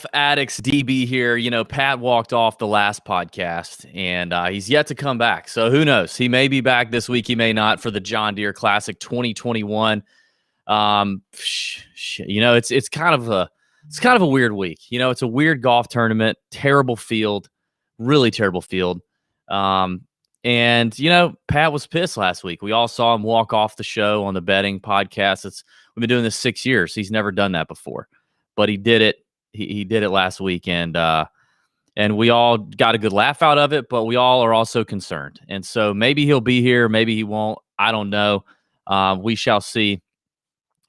Golf Addicts DB here. You know, Pat walked off the last podcast, and he's yet to come back. So who knows? He may be back this week. He may not for the John Deere Classic 2021. You know, it's kind of a weird week. You know, it's a weird golf tournament. Terrible field, really terrible field. And you know, Pat was pissed last week. We all saw him walk off the show on the betting podcast. We've been doing this 6 years. He's never done that before, but he did it. He did it last week, and we all got a good laugh out of it, but we all are also concerned. And so maybe he'll be here, maybe he won't. I don't know. We shall see.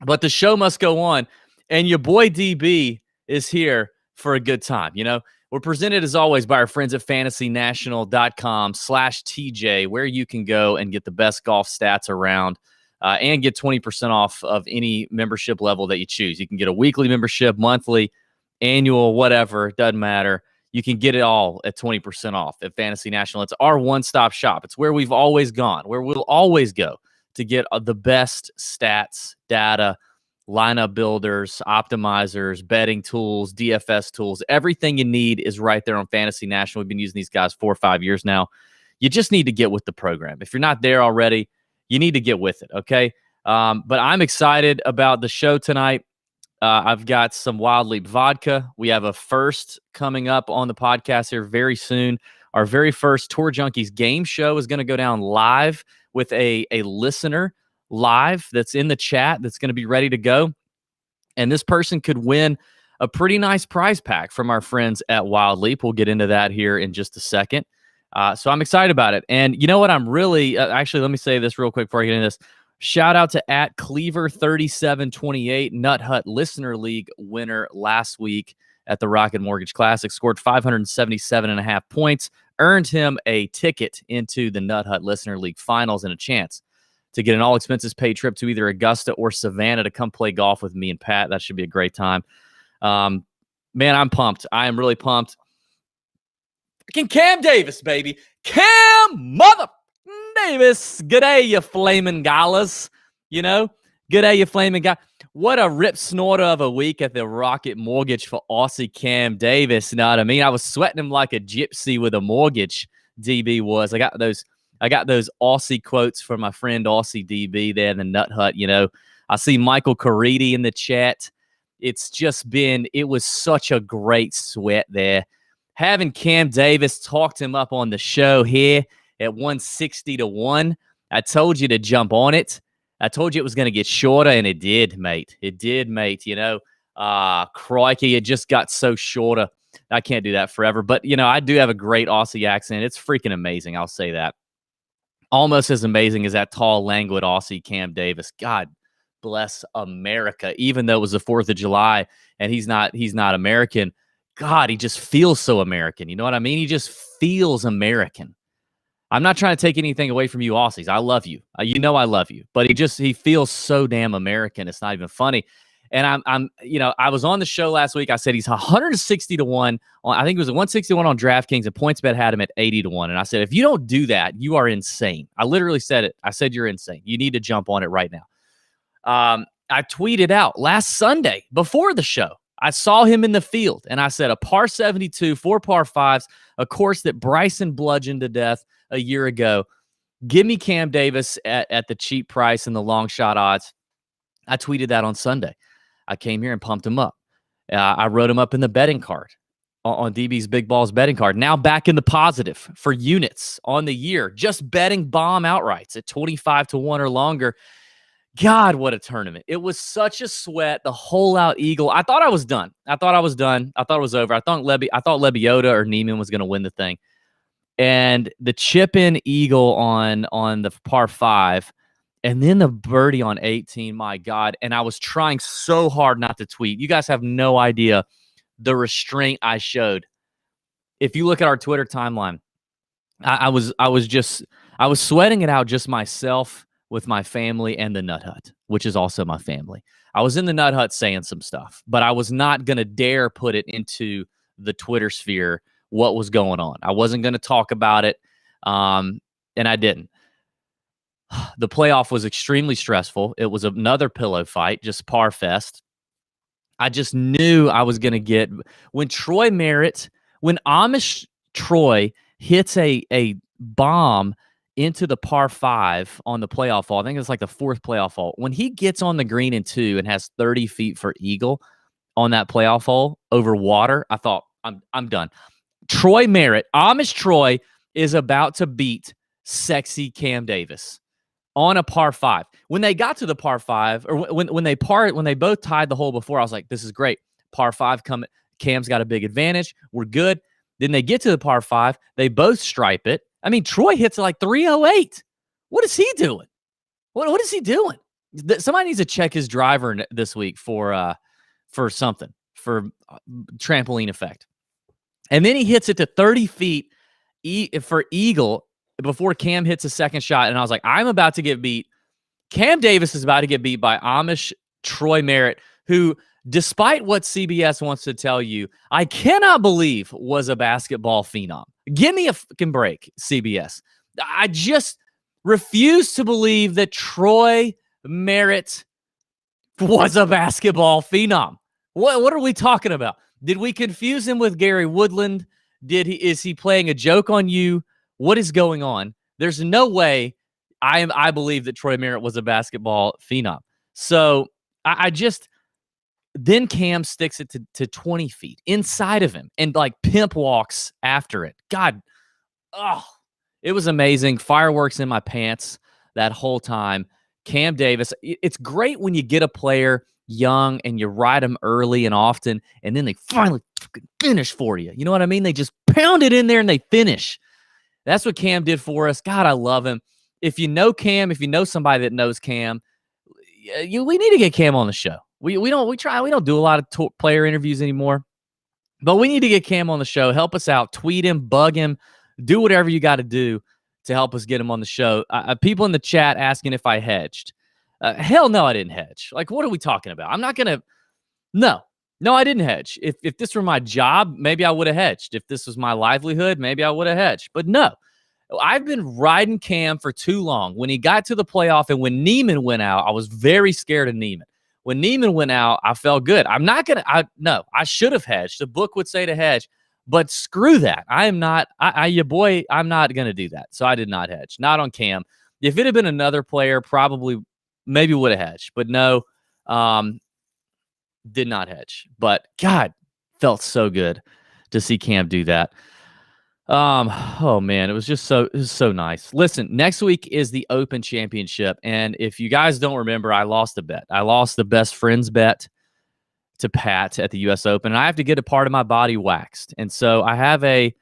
But the show must go on, and your boy DB is here for a good time. You know, we're presented as always by our friends at fantasynational.com/TJ, where you can go and get the best golf stats around. And get 20% off of any membership level that you choose. You can get a weekly membership, monthly, annual, whatever. It doesn't matter. You can get it all at 20% off at Fantasy National. It's our one-stop shop. It's where we've always gone, where we'll always go to get the best stats, data, lineup builders, optimizers, betting tools, DFS tools. Everything you need is right there on Fantasy National. We've been using these guys 4 or 5 years now. You just need to get with the program. If you're not there already, you need to get with it, okay? But I'm excited about the show tonight. I've got some Wild Leap vodka. We have a first coming up on the podcast here very soon. Our very first Tour Junkies game show is going to go down live with a listener live that's in the chat that's going to be ready to go. And this person could win a pretty nice prize pack from our friends at Wild Leap. We'll get into that here in just a second. So I'm excited about it. And you know what? I'm really actually, let me say this real quick before I get into this. Shout out to @Cleaver3728, Nut Hut Listener League winner last week at the Rocket Mortgage Classic. Scored 577.5 points, earned him a ticket into the Nut Hut Listener League finals and a chance to get an all expenses paid trip to either Augusta or Savannah to come play golf with me and Pat. That should be a great time. Man, I'm pumped. I am really pumped. Cam Davis, baby. Cam Mother Davis. G'day, you flaming galas. You know? G'day, you flaming guy. What a rip snorter of a week at the Rocket Mortgage for Aussie Cam Davis. You know what I mean? I was sweating him like a gypsy with a mortgage, DB was. I got those Aussie quotes from my friend Aussie DB there in the Nut Hut, you know. I see Michael Caridi in the chat. It was such a great sweat there. Having Cam Davis talked him up on the show here at 160-1. I told you to jump on it. I told you it was going to get shorter, and it did, mate. It did, mate. You know, crikey, it just got so shorter. I can't do that forever. But, you know, I do have a great Aussie accent. It's freaking amazing. I'll say that. Almost as amazing as that tall, languid Aussie Cam Davis. God bless America. Even though it was the 4th of July and he's not American, God, he just feels so American. You know what I mean? He just feels American. I'm not trying to take anything away from you Aussies. I love you. You know I love you. But he feels so damn American. It's not even funny. And I was on the show last week. I said he's 160-1. I think it was 161 on DraftKings, and PointsBet had him at 80-1. And I said, if you don't do that, you are insane. I literally said it. I said, you're insane. You need to jump on it right now. I tweeted out last Sunday before the show. I saw him in the field, and I said a par 72, 4 par 5s, a course that Bryson bludgeoned to death a year ago. Give me Cam Davis at the cheap price and the long shot odds. I tweeted that on Sunday. I came here and pumped him up. I wrote him up in the betting card on DB's Big Balls betting card. Now back in the positive for units on the year. Just betting bomb outrights at 25-1 or longer. God, what a tournament. It was such a sweat. The hole out eagle. I thought I was done. I thought it was over. I thought Lebioda or Neiman was going to win the thing. And the chip in eagle on the par 5, and then the birdie on 18, my God. And I was trying so hard not to tweet. You guys have no idea the restraint I showed. If you look at our Twitter timeline, I was sweating it out just myself with my family and the Nut Hut, which is also my family. I was in the Nut Hut saying some stuff, but I was not going to dare put it into the Twitter sphere what was going on. I wasn't going to talk about it, and I didn't. The playoff was extremely stressful. It was another pillow fight, just par fest. I just knew I was going to get when Amish Troy hits a bomb into the par 5 on the playoff hole. I think it's like the 4th playoff hole. When he gets on the green in 2 and has 30 feet for eagle on that playoff hole over water, I thought, I'm done. Troy Merritt, Amish Troy, is about to beat sexy Cam Davis on a par 5. When they got to the par 5, or when they both tied the hole before, I was like, this is great. Par 5 coming. Cam's got a big advantage. We're good. Then they get to the par 5. They both stripe it. I mean, Troy hits like 308. What is he doing? What is he doing? Somebody needs to check his driver this week for something, for trampoline effect. And then he hits it to 30 feet for eagle before Cam hits a second shot. And I was like, I'm about to get beat. Cam Davis is about to get beat by Amish Troy Merritt, who, despite what CBS wants to tell you, I cannot believe was a basketball phenom. Give me a fucking break, CBS. I just refuse to believe that Troy Merritt was a basketball phenom. What are we talking about? Did we confuse him with Gary Woodland? Is he playing a joke on you? What is going on? There's no way I believe that Troy Merritt was a basketball phenom. So then Cam sticks it to 20 feet inside of him and like pimp walks after it. God, it was amazing. Fireworks in my pants that whole time. Cam Davis, it's great when you get a player young and you ride them early and often, and then they finally finish for you. You know what I mean? They just pound it in there and they finish. That's what Cam did for us. God, I love him. If you know Cam, if you know somebody that knows Cam, we need to get Cam on the show. We don't do a lot of player interviews anymore, but we need to get Cam on the show. Help us out. Tweet him, bug him, do whatever you got to do to help us get him on the show. People in the chat asking if I hedged. Hell no, I didn't hedge. Like, what are we talking about? I'm not going to. No, I didn't hedge. If this were my job, maybe I would have hedged. If this was my livelihood, maybe I would have hedged. But no, I've been riding Cam for too long. When he got to the playoff and when Neiman went out, I was very scared of Neiman. When Neiman went out, I felt good. I'm not going to. No, I should have hedged. The book would say to hedge. But screw that. I am not. I'm not going to do that. So I did not hedge. Not on Cam. If it had been another player, maybe would have hedged. But no, did not hedge. But God, felt so good to see Cam do that. Oh man, it was so nice. Listen, next week is the Open Championship, and if you guys don't remember, I lost a bet. I lost the best friends bet to Pat at the U.S. Open, and I have to get a part of my body waxed. And so I have a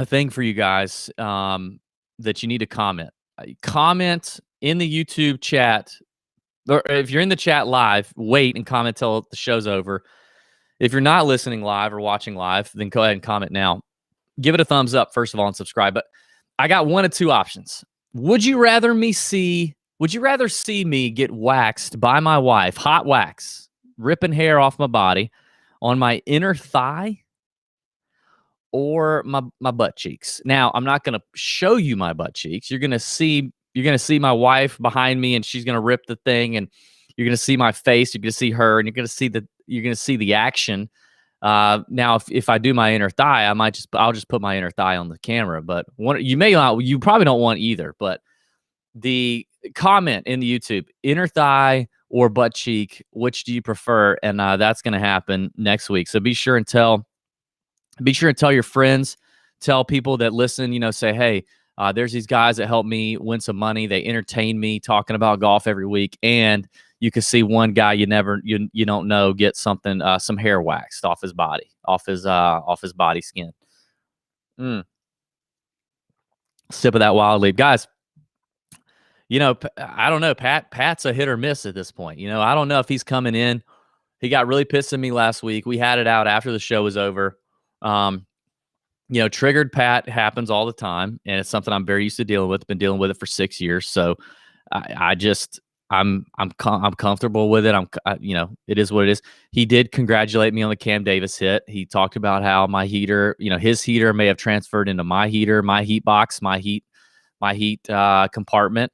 thing for you guys that you need to comment. Comment in the YouTube chat, or if you're in the chat live, wait and comment till the show's over. If you're not listening live or watching live, then go ahead and comment now. Give it a thumbs up, first of all, and subscribe. But I got one of two options. Would you rather see me get waxed by my wife, hot wax, ripping hair off my body on my inner thigh or my butt cheeks? Now, I'm not going to show you my butt cheeks. You're going to see my wife behind me, and she's going to rip the thing, and you're going to see my face. You're going to see her, and you're going to see the action. Now, if I do my inner thigh, I'll just put my inner thigh on the camera. But you probably don't want either. But the comment in the YouTube, inner thigh or butt cheek, which do you prefer? And that's going to happen next week. So be sure and tell your friends, tell people that listen. Say, hey, there's these guys that help me win some money. They entertain me talking about golf every week, and you can see one guy you don't know get something, some hair waxed off his body, off his body skin. Sip of that wild leaf, guys. I don't know. Pat's a hit or miss at this point. I don't know if he's coming in. He got really pissed at me last week. We had it out after the show was over. Triggered Pat happens all the time, and it's something I'm very used to dealing with. Been dealing with it for 6 years, so I'm comfortable with it. It is what it is. He did congratulate me on the Cam Davis hit. He talked about how my heater, his heater may have transferred into my heater, my heat box, my heat compartment.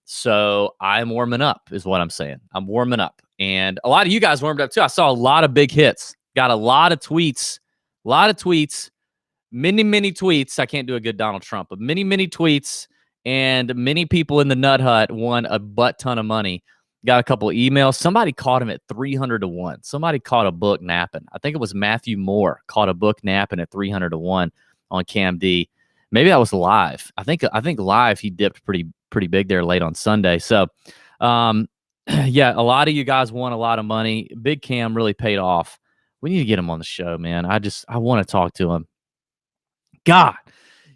So I'm warming up, is what I'm saying. I'm warming up. And a lot of you guys warmed up too. I saw a lot of big hits. Got a lot of tweets. Many tweets. I can't do a good Donald Trump, but many tweets. And many people in the Nut Hut won a butt ton of money. Got a couple of emails. Somebody caught him at 300 to 1. Somebody caught a book napping. I think it was Matthew Moore caught a book napping at 300 to 1 on Cam D. Maybe that was live. I think live he dipped pretty big there late on Sunday. So, yeah, a lot of you guys won a lot of money. Big Cam really paid off. We need to get him on the show, man. I want to talk to him. God,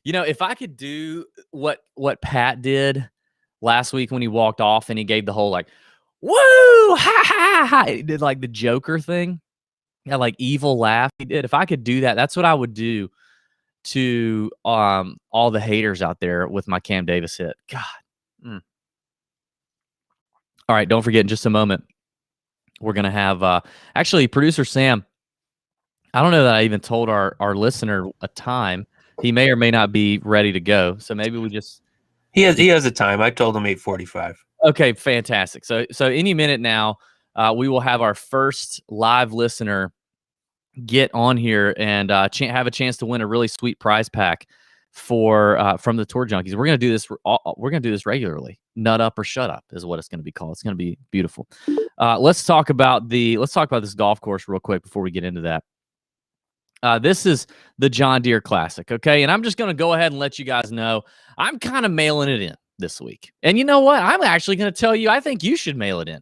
if I could do what Pat did last week when he walked off and he gave the whole like, woo, ha, ha, ha. He did like the Joker thing. Yeah, like evil laugh he did. If I could do that, that's what I would do to all the haters out there with my Cam Davis hit. God. All right, don't forget, in just a moment, we're going to have actually producer Sam. I don't know that I even told our listener a time. He may or may not be ready to go. So maybe we just He has a time. I told him 8:45. Okay, fantastic. So any minute now, we will have our first live listener get on here and have a chance to win a really sweet prize pack for from the Tour Junkies. We're gonna do this. We're gonna do this regularly. Nut up or shut up is what it's gonna be called. It's gonna be beautiful. Let's talk about this golf course real quick before we get into that. This is the John Deere Classic, okay? And I'm just going to go ahead and let you guys know I'm kind of mailing it in this week. And you know what? I'm actually going to tell you I think you should mail it in.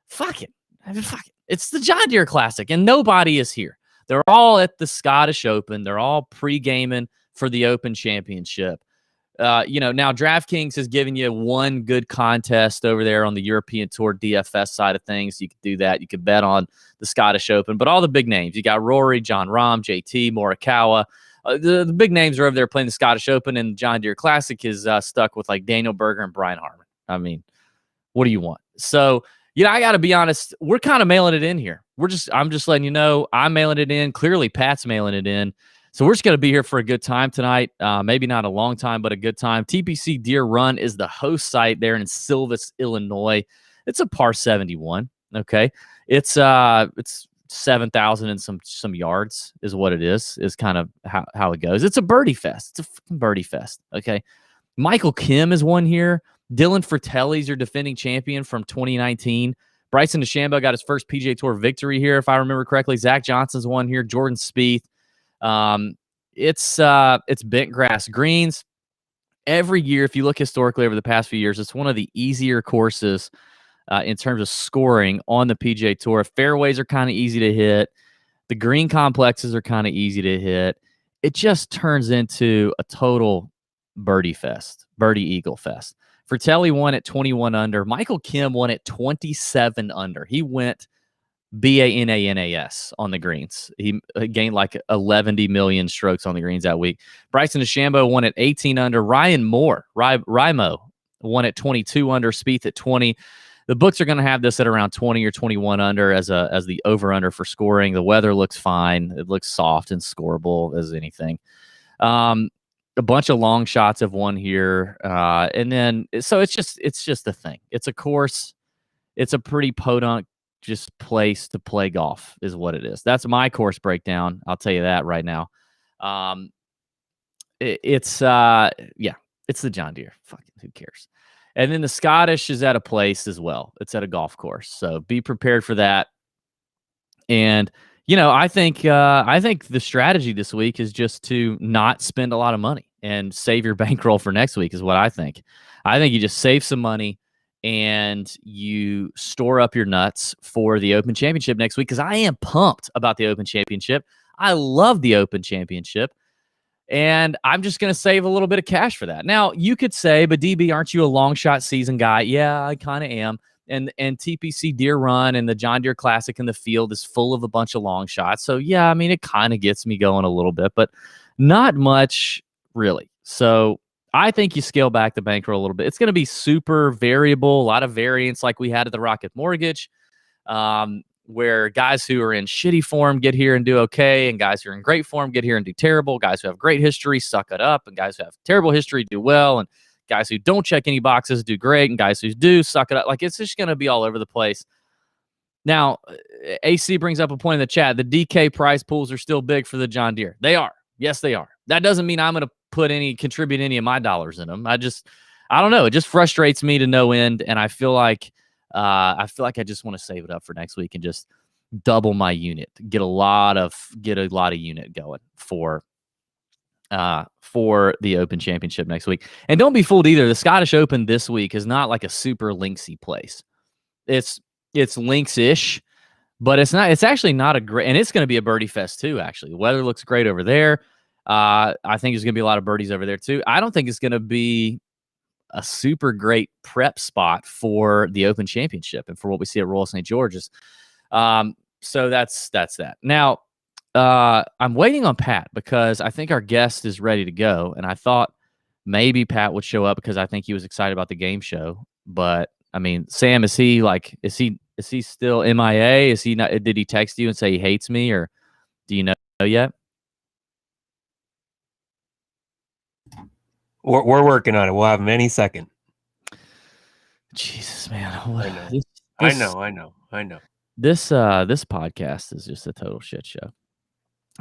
Fuck it. It's the John Deere Classic, and nobody is here. They're all at the Scottish Open. They're all pre-gaming for the Open Championship. Now DraftKings has given you one good contest over there on the European Tour DFS side of things. You could do that. You could bet on the Scottish Open, but all the big names, you got Rory, John Rahm, JT, Morikawa. The big names are over there playing the Scottish Open, and John Deere Classic is stuck with like Daniel Berger and Brian Harman. I mean, what do you want? So, I got to be honest. We're kind of mailing it in here. I'm just letting you know I'm mailing it in. Clearly, Pat's mailing it in. So we're just going to be here for a good time tonight. Maybe not a long time, but a good time. TPC Deere Run is the host site there in Silvis, Illinois. It's a par 71. Okay. It's 7,000 and some yards is what it is kind of how it goes. It's a birdie fest. It's a fucking birdie fest. Okay. Michael Kim is one here. Dylan Fratelli's your defending champion from 2019. Bryson DeChambeau got his first PGA Tour victory here, if I remember correctly. Zach Johnson's one here. Jordan Spieth. It's bent grass greens. Every year, if you look historically over the past few years, it's one of the easier courses in terms of scoring on the PGA Tour. Fairways are kind of easy to hit. The green complexes are kind of easy to hit. It just turns into a total birdie eagle fest. Fratelli won at 21 under. Michael Kim won at 27 under. He went BANANAS on the greens. He gained like 11 million strokes on the greens that week. Bryson DeChambeau won at 18 under. Ryan Moore, Rymo, won at 22 under. Spieth at 20. The books are going to have this at around 20 or 21 under as the over-under for scoring. The weather looks fine. It looks soft and scoreable as anything. A bunch of long shots have won here. And then, so it's just a thing. It's a course. It's a pretty podunk just place to play golf is what it is. That's my course breakdown. I'll tell you that right now. It's the John Deere. Fucking who cares? And then the Scottish is at a place as well. It's at a golf course. So be prepared for that. And, I think the strategy this week is just to not spend a lot of money and save your bankroll for next week is what I think. I think you just save some money and you store up your nuts for the Open Championship next week, because I am pumped about the Open Championship. I love the Open Championship, and I'm just going to save a little bit of cash for that. Now, you could say, but DB, aren't you a long shot season guy? Yeah, I kind of am. And TPC Deere Run and the John Deere Classic in the field is full of a bunch of long shots. So, yeah, I mean, it kind of gets me going a little bit, but not much really. So I think you scale back the bankroll a little bit. It's going to be super variable, a lot of variance like we had at the Rocket Mortgage, where guys who are in shitty form get here and do okay, and guys who are in great form get here and do terrible. Guys who have great history suck it up, and guys who have terrible history do well, and guys who don't check any boxes do great, and guys who do suck it up. Like, it's just going to be all over the place. Now, AC brings up a point in the chat. The DK prize pools are still big for the John Deere. They are. Yes, they are. That doesn't mean I'm going to contribute any of my dollars in them. I don't know. It just frustrates me to no end, and I feel like I just want to save it up for next week and just double my unit, get a lot of unit going for the Open Championship next week. And don't be fooled either. The Scottish Open this week is not like a super linksy place. It's links-ish, but it's not. It's actually not a great, and it's going to be a birdie fest too. Actually, the weather looks great over there. I think there's going to be a lot of birdies over there too. I don't think it's going to be a super great prep spot for the Open Championship and for what we see at Royal St. George's. So that's that. Now, I'm waiting on Pat because I think our guest is ready to go, and I thought maybe Pat would show up because I think he was excited about the game show. But I mean, Sam, is he still MIA? Is he not? Did he text you and say he hates me, or do you know yet? We're working on it. We'll have him any second. Jesus, man. I know. This podcast is just a total shit show.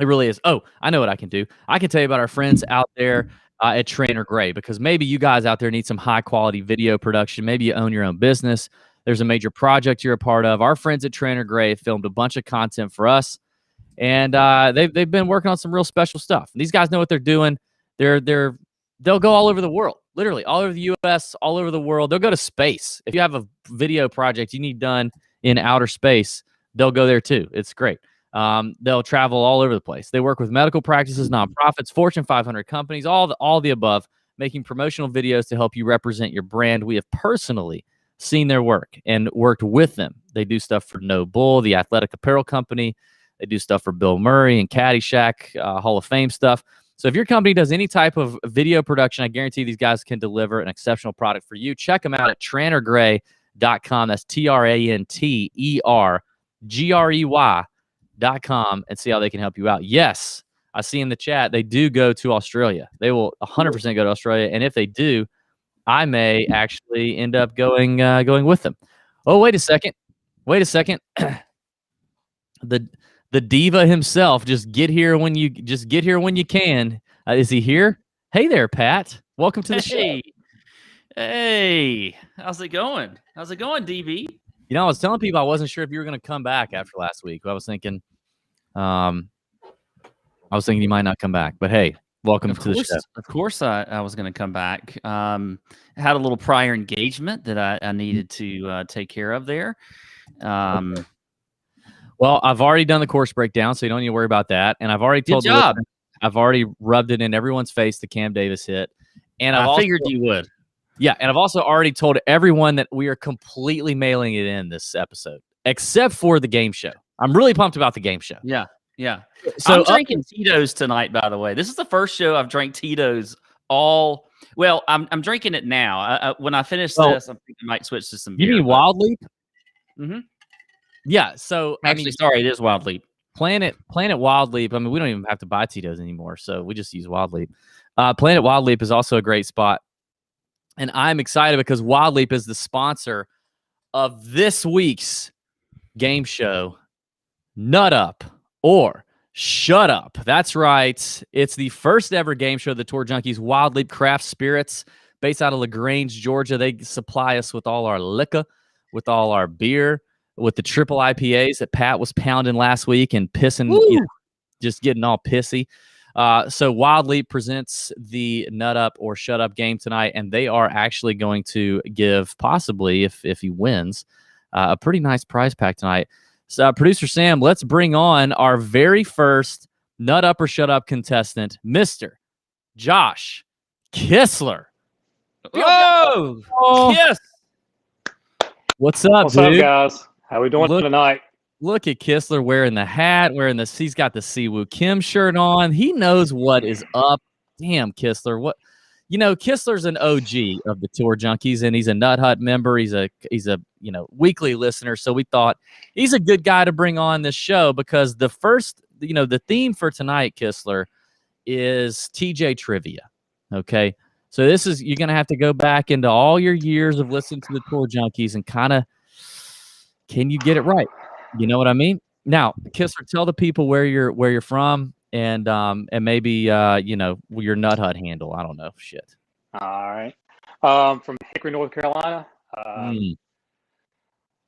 It really is. Oh, I know what I can do. I can tell you about our friends out there at Trainer Gray, because maybe you guys out there need some high quality video production. Maybe you own your own business. There's a major project you're a part of. Our friends at Trainer Gray filmed a bunch of content for us, and they've been working on some real special stuff. These guys know what they're doing. They'll go all over the world, literally all over the U.S., all over the world. They'll go to space. If you have a video project you need done in outer space, they'll go there too. It's great. They'll travel all over the place. They work with medical practices, nonprofits, Fortune 500 companies, all the above, making promotional videos to help you represent your brand. We have personally seen their work and worked with them. They do stuff for No Bull, the athletic apparel company. They do stuff for Bill Murray and Caddyshack, Hall of Fame stuff. So if your company does any type of video production, I guarantee these guys can deliver an exceptional product for you. Check them out at trantergray.com. That's TRANTERGREY.com, and see how they can help you out. Yes, I see in the chat they do go to Australia. They will 100% go to Australia, and if they do, I may actually end up going with them. Oh, wait a second. The diva himself, just get here when you can. Is he here? Hey there, Pat. Welcome to the show. Hey, how's it going, DB? You know, I was telling people I wasn't sure if you were going to come back after last week. I was thinking you might not come back, but hey, welcome to the show. Of course, I was going to come back. I had a little prior engagement that I needed to take care of there. Well, I've already done the course breakdown, so you don't need to worry about that. And I've already told I've already rubbed it in everyone's face, the Cam Davis hit. And I figured you would. Yeah, and I've also already told everyone that we are completely mailing it in this episode, except for the game show. I'm really pumped about the game show. Yeah. So I'm drinking Tito's tonight, by the way. This is the first show I've drank Tito's all. Well, I'm drinking it now. When I finish this, I think I might switch to some beer. You mean Wild Leap? Mm-hmm. Yeah, so sorry, it is Wild Leap. Planet Wild Leap. I mean, we don't even have to buy Tito's anymore, so we just use Wild Leap. Planet Wild Leap is also a great spot, and I'm excited because Wild Leap is the sponsor of this week's game show, Nut Up or Shut Up. That's right. It's the first ever game show of the Tour Junkies. Wild Leap Craft Spirits, based out of LaGrange, Georgia. They supply us with all our liquor, with all our beer, with the triple IPAs that Pat was pounding last week and pissing, just getting all pissy. So Wild Leap presents the Nut Up or Shut Up game tonight, and they are actually going to give, possibly, if he wins, a pretty nice prize pack tonight. So, Producer Sam, let's bring on our very first Nut Up or Shut Up contestant, Mr. Josh Kistler. Oh, yes. What's up, What's dude? up, guys? How we doing tonight? Look at Kistler wearing the hat, he's got the Siwoo Kim shirt on. He knows what is up. Damn, Kistler. Kistler's an OG of the Tour Junkies, and he's a Nut Hut member. He's a weekly listener. So we thought he's a good guy to bring on this show because the theme for tonight, Kistler, is TJ trivia. Okay. So you're going to have to go back into all your years of listening to the Tour Junkies and can you get it right? You know what I mean? Now, Kistler, tell the people where you're from and maybe your nut hut handle. I don't know. Shit. All right. From Hickory, North Carolina.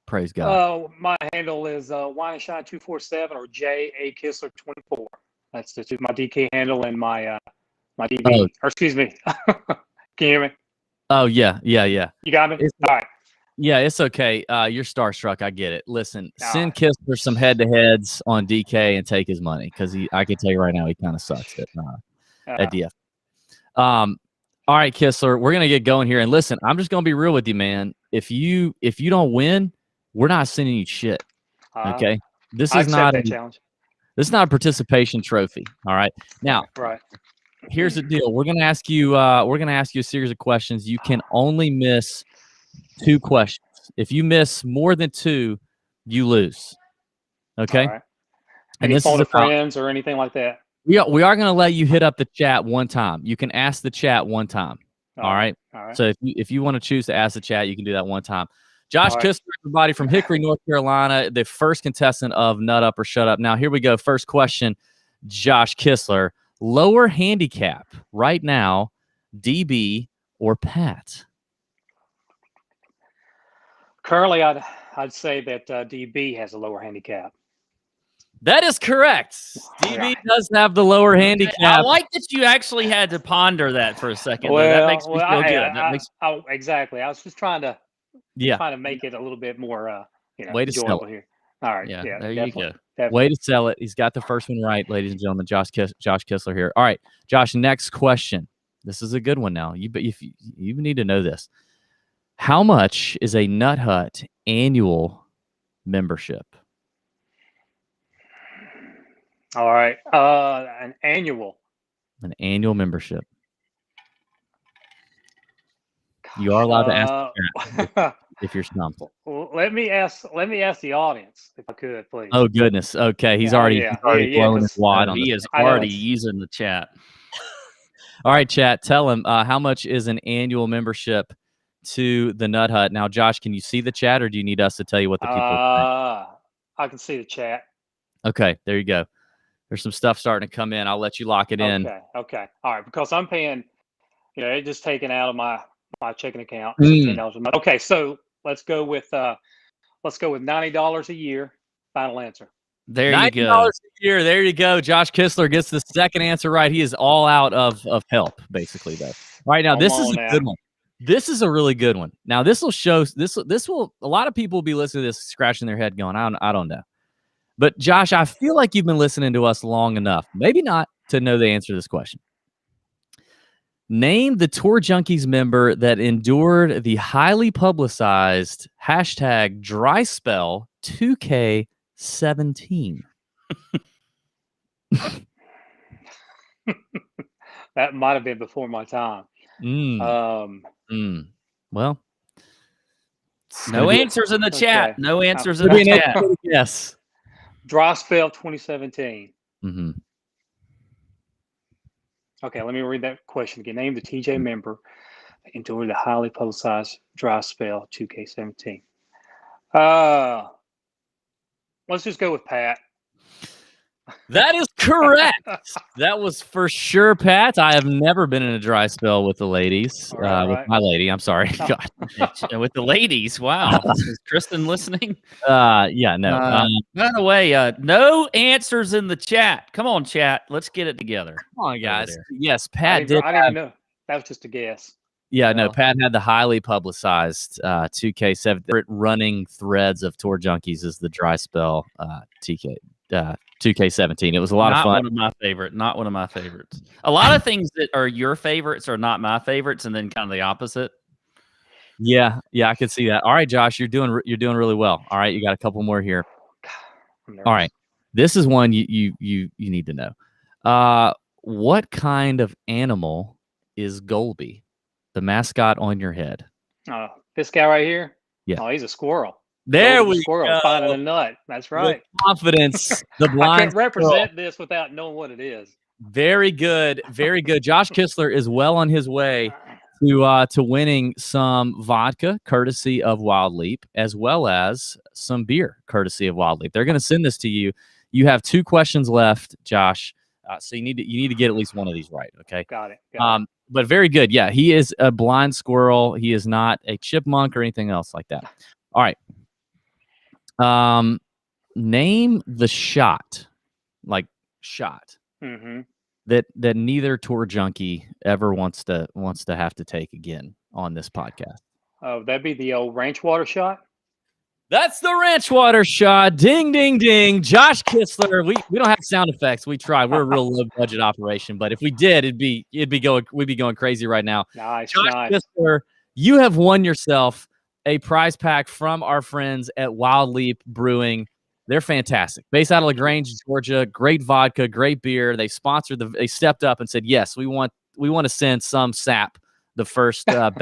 Praise God. My handle is WineandShine247 or JA Kistler 24. That's my DK handle and my DB. Oh. Or excuse me. Can you hear me? Oh yeah. You got me? All right. Yeah, it's okay. You're starstruck. I get it. Listen, send Kistler some head-to-heads on DK and take his money because I can tell you right now he kind of sucks at DF. All right, Kistler, we're gonna get going here. And listen, I'm just gonna be real with you, man. If you don't win, we're not sending you shit. Okay, this is not a challenge. This is not a participation trophy. All right. Now, right. Here's the deal. We're gonna ask you. We're gonna ask you a series of questions. You can only miss 2 questions. If you miss more than 2, you lose. Okay. Right. And this phone friends or anything like that. We are going to let you hit up the chat one time. You can ask the chat one time. All right. So if you want to choose to ask the chat, you can do that one time. Josh Kistler, everybody from Hickory, North Carolina, the first contestant of Nut Up or Shut Up. Now here we go. First question, Josh Kistler. Lower handicap right now, DB or Pat? Currently, I'd say that DB has a lower handicap. That is correct. DB does have the lower handicap. I like that you actually had to ponder that for a second. Well, that makes me feel good. Exactly. I was just trying to make it a little bit more way to sell it here. All right. Yeah. There you go. Definitely. Way to sell it. He's got the first one right, ladies and gentlemen. Josh Kistler here. All right, Josh. Next question. This is a good one. Now you need to know this. How much is a Nut Hut annual membership? All right. An annual membership. You are allowed to ask if you're stumped. Let me ask the audience if I could, please. Oh goodness. Okay, he's already blowing his wad on. He is already using the chat. All right, chat. Tell him how much is an annual membership to the Nut Hut. Now, Josh, can you see the chat, or do you need us to tell you what the people are saying? I can see the chat. Okay, there you go. There's some stuff starting to come in. I'll let you lock it in. Okay. All right, because I'm paying, it just taken out of my checking account. $16 a month. Okay, so let's go with $90 a year. Final answer. There you go. $90 a year. There you go. Josh Kistler gets the second answer right. He is all out of help, basically, though. All right, now this is a good one. This is a really good one. Now this will show. This will. A lot of people will be listening to this, scratching their head, going, I don't know. But Josh, I feel like you've been listening to us long enough, maybe not, to know the answer to this question. Name the Tour Junkies member that endured the highly publicized hashtag dry spell 2K17. That might have been before my time. Well, no answers in the chat. No answers in the chat. Yes. Dry spell 2017. Mm-hmm. Okay, let me read that question again. Name the TJ member that endured the highly publicized dry spell 2K17. Let's just go with Pat. That is correct. That was for sure, Pat. I have never been in a dry spell with the ladies. With my lady, I'm sorry. Oh. God. With the ladies. Wow. Is Kristen listening? Yeah, no. By the way, no answers in the chat. Come on, chat. Let's get it together. Come on, guys. Yes, Pat I didn't know. That was just a guess. Yeah, no, Pat had the highly publicized 2K7 running threads of Tour Junkies is the dry spell 2K17. It was a lot of fun. Not one of my favorites. A lot of things that are your favorites are not my favorites, and then kind of the opposite. Yeah, I can see that. All right, Josh, you're doing really well. All right, you got a couple more here. All right, this is one you need to know. What kind of animal is Golby, the mascot on your head? This guy right here. Yeah. Oh, he's a squirrel. There we go. Finding a nut. That's right. With confidence. The blind I can't represent this without knowing what it is. Very good. Very good. Josh Kistler is well on his way to winning some vodka courtesy of Wild Leap, as well as some beer courtesy of Wild Leap. They're going to send this to you. You have 2 questions left, Josh. So you need to get at least one of these right. Okay. Got it. But very good. Yeah, he is a blind squirrel. He is not a chipmunk or anything else like that. All right. Name the shot, like shot, that neither Tour Junkie ever wants to have to take again on this podcast. Oh, that'd be the old ranch water shot. That's the ranch water shot. Ding, ding, ding. Josh Kistler. We don't have sound effects. We tried. We're a real low budget operation, but if we did, we'd be going crazy right now. Nice. Josh Kistler, you have won yourself a prize pack from our friends at Wild Leap Brewing. They're fantastic. Based out of LaGrange, Georgia. Great vodka, great beer. They stepped up and said, yes, we want to send some sap the first batch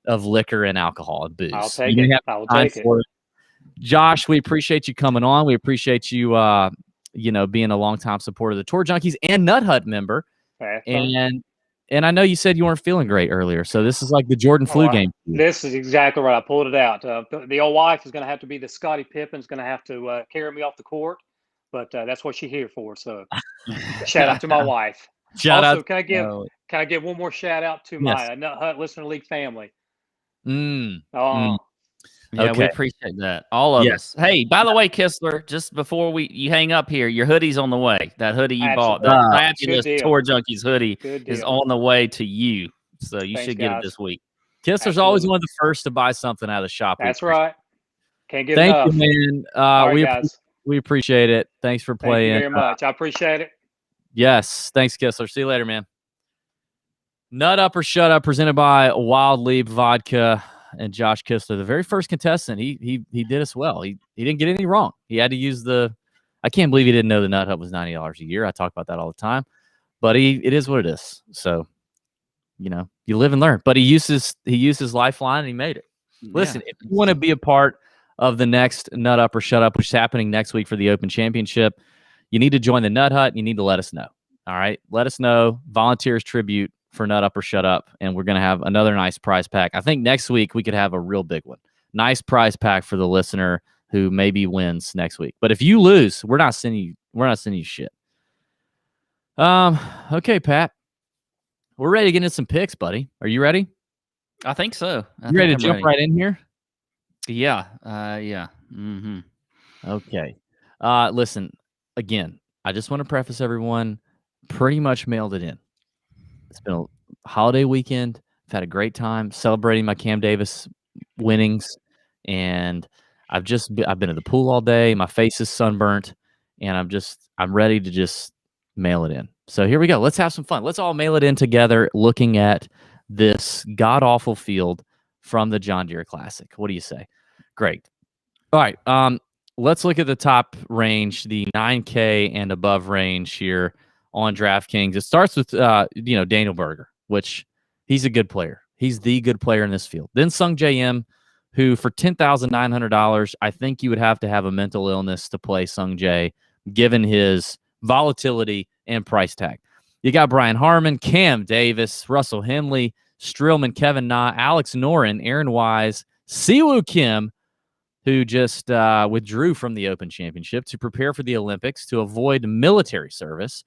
of liquor and alcohol and booze. I'll take it. I'll take it. Josh, we appreciate you coming on. We appreciate you, being a longtime supporter of the Tour Junkies and Nut Hut member. And I know you said you weren't feeling great earlier, so this is like the Jordan flu game. This is exactly right. I pulled it out. The old wife is going to have to be the Scottie Pippen's going to have to carry me off the court, but that's what she's here for. So shout out to my wife. Shout out. Can I give one more shout out to my Nut Hut Listener League family? Yeah, we appreciate that. All of us. Hey, by the way, Kistler, just before you hang up here, your hoodie's on the way. That hoodie you bought, the fabulous Tour Junkies hoodie is on the way to you. So you should get it this week. Kistler's always one of the first to buy something out of the shop. That's right. Can't get enough. Thank you, man. We appreciate it. Thanks for playing. Thank you very much. I appreciate it. Yes. Thanks, Kistler. See you later, man. Nut Up or Shut Up, presented by Wild Leap Vodka and Josh Kistler, the very first contestant. He did us well. He didn't get anything wrong. He had to use I can't believe he didn't know the Nut Hut was $90 a year. I talk about that all the time, but it is what it is. So, you live and learn. But he used his lifeline and he made it. Listen, if you want to be a part of the next Nut Up or Shut Up, which is happening next week for the Open Championship, you need to join the Nut Hut. You need to let us know. All right, let us know. Volunteers tribute for Nut Up or Shut Up, and we're going to have another nice prize pack. I think next week we could have a real big one. Nice prize pack for the listener who maybe wins next week. But if you lose, we're not sending you shit. Okay, Pat. We're ready to get into some picks, buddy. Are you ready? I think so. You ready to jump right in here? Yeah. Yeah. Mm-hmm. Okay. Listen, again, I just want to preface everyone, pretty much mailed it in. It's been a holiday weekend. I've had a great time celebrating my Cam Davis winnings, and I've been at the pool all day. My face is sunburnt, and I'm ready to just mail it in. So here we go. Let's have some fun. Let's all mail it in together, looking at this god awful field from the John Deere Classic. What do you say? Great. All right. Let's look at the top range, the 9K and above range here on DraftKings. It starts with Daniel Berger, which he's a good player. He's the good player in this field. Then Sung J.M., who for $10,900, I think you would have to have a mental illness to play Sung J, given his volatility and price tag. You got Brian Harmon, Cam Davis, Russell Henley, Strillman, Kevin Na, Alex Noren, Aaron Wise, Siwoo Kim, who just withdrew from the Open Championship to prepare for the Olympics to avoid military service.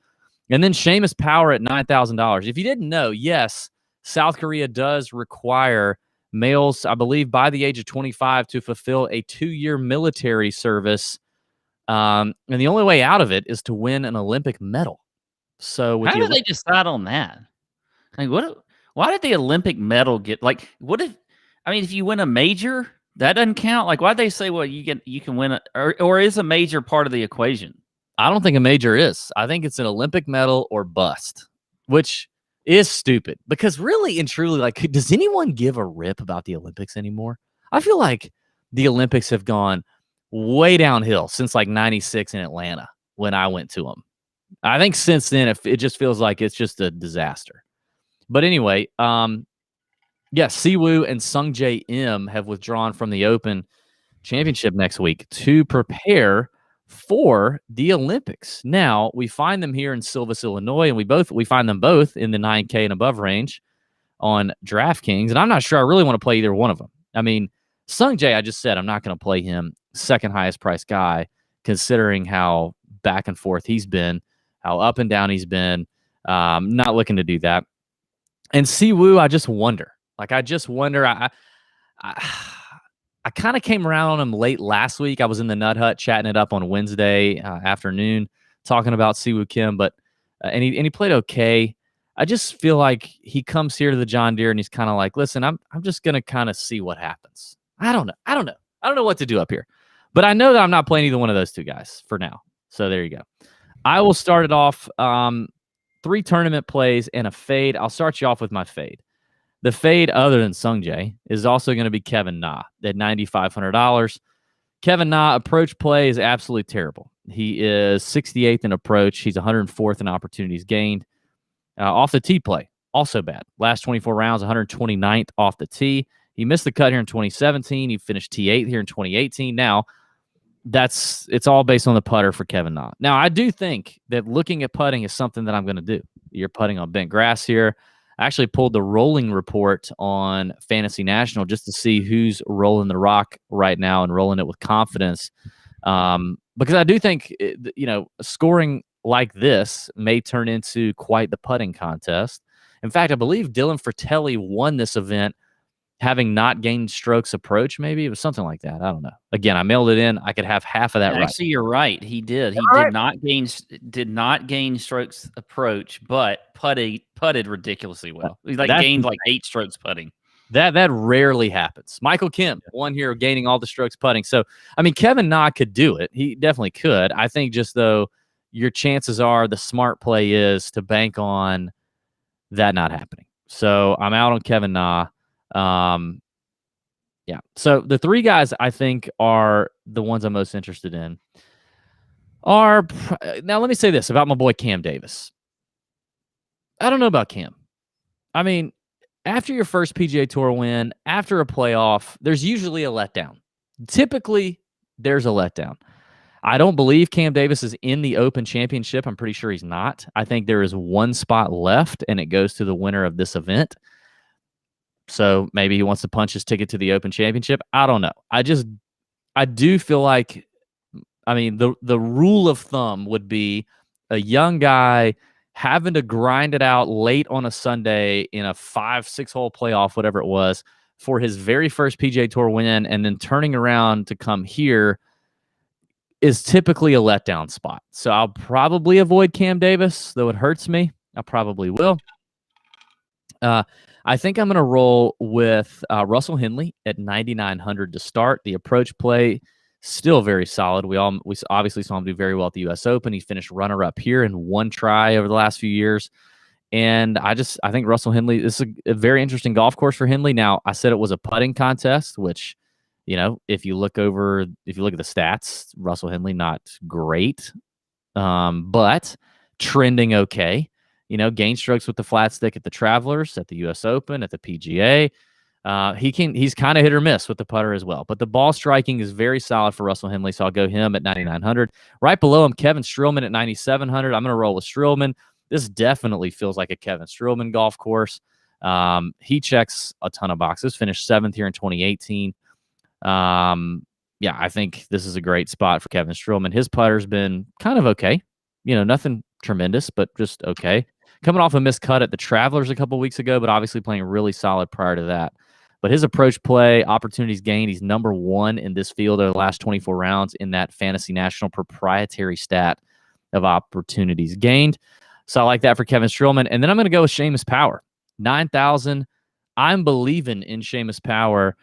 And then Seamus Power at $9,000. If you didn't know, yes, South Korea does require males, I believe, by the age of 25 to fulfill a 2-year military service. And the only way out of it is to win an Olympic medal. So how did they decide on that? Like, why did the Olympic medal get, like, if you win a major, that doesn't count? Like, why'd they say, well, you can win or is a major part of the equation? I don't think a major is. I think it's an Olympic medal or bust, which is stupid because really and truly, like, does anyone give a rip about the Olympics anymore? I feel like the Olympics have gone way downhill since like 96 in Atlanta when I went to them. I think since then, it just feels like it's just a disaster. But anyway, Siwoo and Sung J M have withdrawn from the Open Championship next week to prepare for the Olympics. Now, we find them here in Silvis, Illinois, and we find them both in the 9K and above range. on DraftKings, and I'm not sure I really want to play either one of them. I mean, Sung Jae, I just said I'm not going to play him, second highest priced guy, considering how back and forth he's been, how up and down he's been. Not looking to do that. And Siwoo, I just wonder. I kind of came around on him late last week. I was in the Nut Hut chatting it up on Wednesday afternoon, talking about Siwoo Kim, but and he played okay. I just feel like he comes here to the John Deere and he's kind of like, listen, I'm just gonna kind of see what happens. I don't know what to do up here, but I know that I'm not playing either one of those two guys for now. So there you go. I will start it off. 3 tournament plays and a fade. I'll start you off with my fade. The fade, other than Sung Jae, is also going to be Kevin Na at $9,500. Kevin Na approach play is absolutely terrible. He is 68th in approach. He's 104th in opportunities gained. Off the tee play, also bad. Last 24 rounds, 129th off the tee. He missed the cut here in 2017. He finished T8 here in 2018. Now, it's all based on the putter for Kevin Na. Now, I do think that looking at putting is something that I'm going to do. You're putting on bent grass here. I actually pulled the rolling report on Fantasy National just to see who's rolling the rock right now and rolling it with confidence. Because I do think, scoring like this may turn into quite the putting contest. In fact, I believe Dylan Fratelli won this event having not gained strokes approach. Maybe it was something like that. I don't know. Again, I mailed it in. I could have half of that right. Actually, you're right. He did. He did not gain strokes approach, but putted ridiculously well. He gained 8 strokes putting. That rarely happens. Michael Kim won here, gaining all the strokes putting. So, I mean, Kevin Na could do it. He definitely could. I think just though your chances are the smart play is to bank on that not happening. So I'm out on Kevin Na. Yeah. So the 3 guys I think are the ones I'm most interested in are now. Let me say this about my boy Cam Davis. I don't know about Cam. I mean, after your first PGA Tour win, after a playoff, there's usually a letdown. Typically, there's a letdown. I don't believe Cam Davis is in the Open Championship. I'm pretty sure he's not. I think there is 1 spot left, and it goes to the winner of this event. So maybe he wants to punch his ticket to the Open Championship. I don't know. I do feel like, I mean, the rule of thumb would be a young guy having to grind it out late on a Sunday in a 5-6 hole playoff, whatever it was, for his very first PGA Tour win, and then turning around to come here is typically a letdown spot. So I'll probably avoid Cam Davis, though it hurts me. I probably will. I think I'm going to roll with Russell Henley at 9,900 to start. The approach play still very solid. We obviously saw him do very well at the U.S. Open. He finished runner-up here in 1 try over the last few years. And I think Russell Henley, this is a very interesting golf course for Henley. Now, I said it was a putting contest, which, if you look at the stats, Russell Henley, not great, but trending okay. Gain strokes with the flat stick at the Travelers, at the U.S. Open, at the PGA. He's kind of hit or miss with the putter as well. But the ball striking is very solid for Russell Henley, so I'll go him at 9,900. Right below him, Kevin Streelman at 9,700. I'm going to roll with Streelman. This definitely feels like a Kevin Streelman golf course. He checks a ton of boxes. Finished 7th here in 2018. I think this is a great spot for Kevin Streelman. His putter's been kind of okay. Nothing tremendous, but just okay. Coming off a missed cut at the Travelers a couple weeks ago, but obviously playing really solid prior to that. But his approach play, opportunities gained, he's number 1 in this field over the last 24 rounds in that Fantasy National proprietary stat of opportunities gained. So I like that for Kevin Streelman. And then I'm going to go with Seamus Power. 9,000. I'm believing in Seamus Power.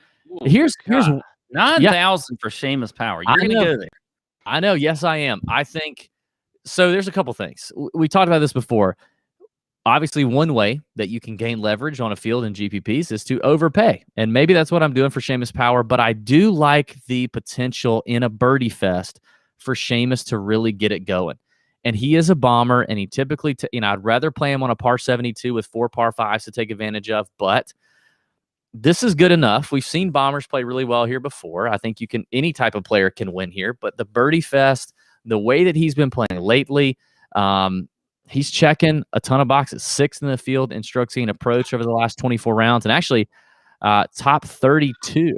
Here's 9,000 for Seamus Power. You're going to go there. I know. Yes, I am. I think so. There's a couple things. We talked about this before. Obviously, one way that you can gain leverage on a field in GPPs is to overpay. And maybe that's what I'm doing for Seamus Power. But I do like the potential in a birdie fest for Seamus to really get it going. And he is a bomber, and he typically, I'd rather play him on a par 72 with 4 par 5s to take advantage of. But this is good enough. We've seen bombers play really well here before. I think any type of player can win here. But the birdie fest, the way that he's been playing lately, he's checking a ton of boxes. 6th in the field in strokes gained approach over the last 24 rounds, and actually top 32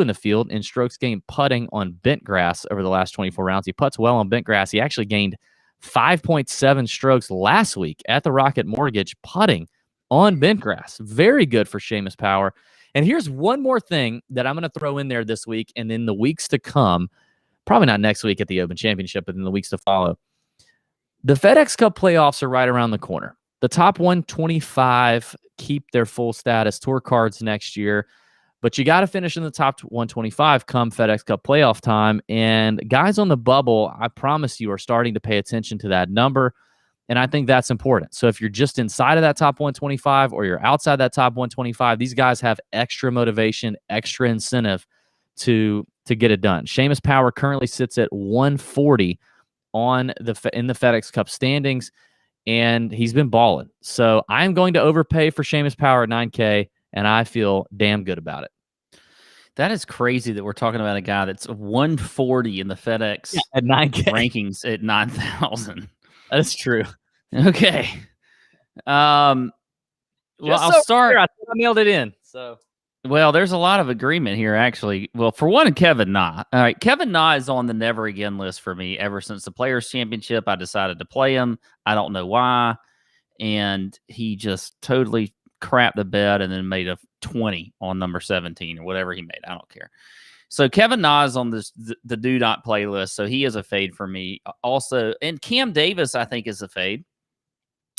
in the field in strokes gained putting on bent grass over the last 24 rounds. He putts well on bent grass. He actually gained 5.7 strokes last week at the Rocket Mortgage putting on bent grass. Very good for Seamus Power. And here's one more thing that I'm going to throw in there this week and in the weeks to come. Probably not next week at the Open Championship, but in the weeks to follow. The FedEx Cup playoffs are right around the corner. The top 125 keep their full status tour cards next year, but you got to finish in the top 125 come FedEx Cup playoff time. And guys on the bubble, I promise you, are starting to pay attention to that number. And I think that's important. So if you're just inside of that top 125 or you're outside that top 125, these guys have extra motivation, extra incentive to get it done. Seamus Power currently sits at 140 in the FedEx Cup standings, and he's been balling. So I'm going to overpay for Seamus Power at 9K, and I feel damn good about it. That is crazy that we're talking about a guy that's 140 in the FedEx at 9K rankings at 9,000. That is true. Okay. Well, I'll start. I mailed it in. So, well, there's a lot of agreement here, actually. Well, for one, Kevin Na. All right, Kevin Na is on the never again list for me ever since the Players Championship. I decided to play him. I don't know why, and he just totally crapped the bed and then made a 20 on number 17 or whatever he made. I don't care. So Kevin Na is on the do not playlist, so he is a fade for me. Also, and Cam Davis, I think, is a fade.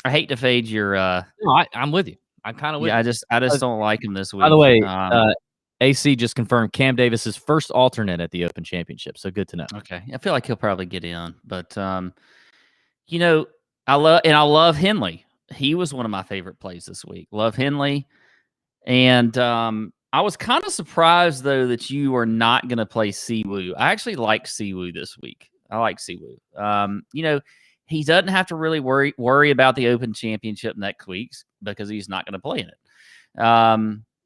I hate to fade your. No, I'm with you. I'm kind of with you. I just don't like him this week. By the way, AC just confirmed Cam Davis's first alternate at the Open Championship, so good to know. Okay, I feel like he'll probably get in, but you know, I love Henley. He was one of my favorite plays this week. Love Henley, and I was kind of surprised, though, that you are not going to play Siwoo. I actually like Siwoo this week. I like Siwoo. You know, he doesn't have to really worry about the Open Championship next week because he's not going to play in it.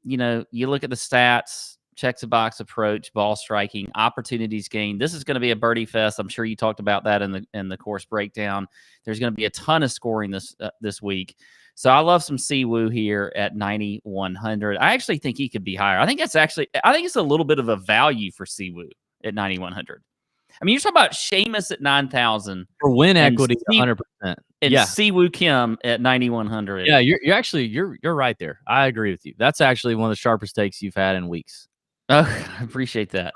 You know, you look at the stats, checks the box approach, ball striking, opportunities gained. This is going to be a birdie fest. I'm sure you talked about that in the course breakdown. There's going to be a ton of scoring this week. So I love some Siwoo here at 9,100. I actually think he could be higher. I think it's a little bit of a value for Siwoo at 9,100. I mean, you're talking about Seamus at 9,000 for win equity, 100%. And Siwoo Kim at 9,100. Yeah, you're right there. I agree with you. That's actually one of the sharpest takes you've had in weeks. Oh, I appreciate that.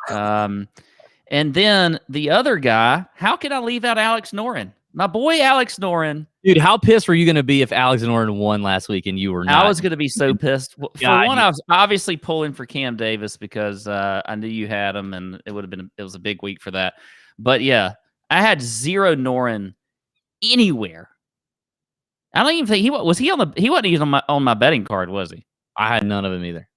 And then the other guy, how can I leave out Alex Noren? My boy Alex Noren. Dude, how pissed were you going to be if Alex Noren won last week and you were not? I was going to be so pissed. For one, I was obviously pulling for Cam Davis because I knew you had him, and it was a big week for that. But yeah, I had zero Noren anywhere. I don't even think he wasn't even on my betting card, was he? I had none of them either.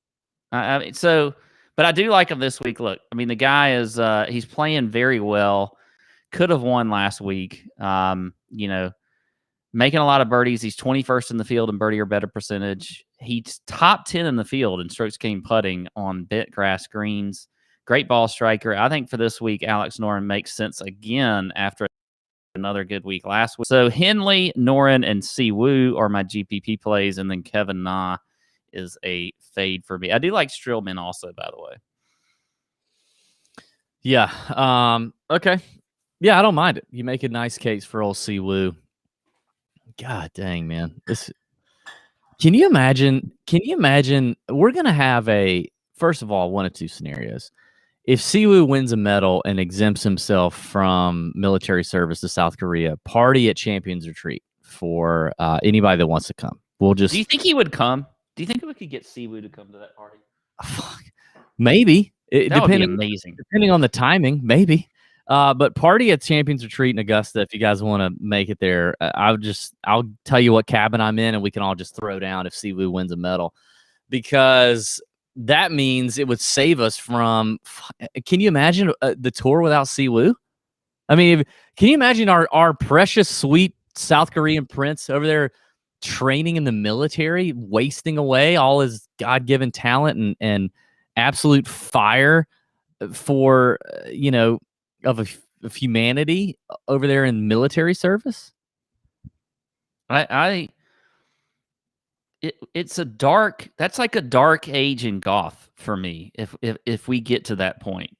But I do like him this week. Look, I mean, the guy is he's playing very well. Could have won last week. You know, making a lot of birdies. He's 21st in the field in birdie or better percentage. He's top 10 in the field in strokes gained putting on bent grass greens. Great ball striker. I think for this week, Alex Noren makes sense again after another good week last week. So Henley, Noren, and Siwoo are my GPP plays, and then Kevin Na is a fade for me. I do like Strillman also, by the way. Yeah. Okay. Yeah, I don't mind it. You make a nice case for old Siwoo. God dang, man. Can you imagine? We're going to have first of all, one of two scenarios. If Siwoo wins a medal and exempts himself from military service to South Korea, party at Champions Retreat for anybody that wants to come. Do you think he would come? Do you think we could get Siwoo to come to that party? Maybe. That would be amazing. Depending on the timing, maybe. But party at Champions Retreat in Augusta, if you guys want to make it there, I'll tell you what cabin I'm in, and we can all just throw down if Siwoo wins a medal, because that means it would save us from. Can you imagine the tour without Siwoo? I mean, can you imagine our precious, sweet South Korean prince over there training in the military, wasting away all his God-given talent and absolute fire for of humanity over there in military service? It's a dark. That's like a dark age in golf for me. If we get to that point,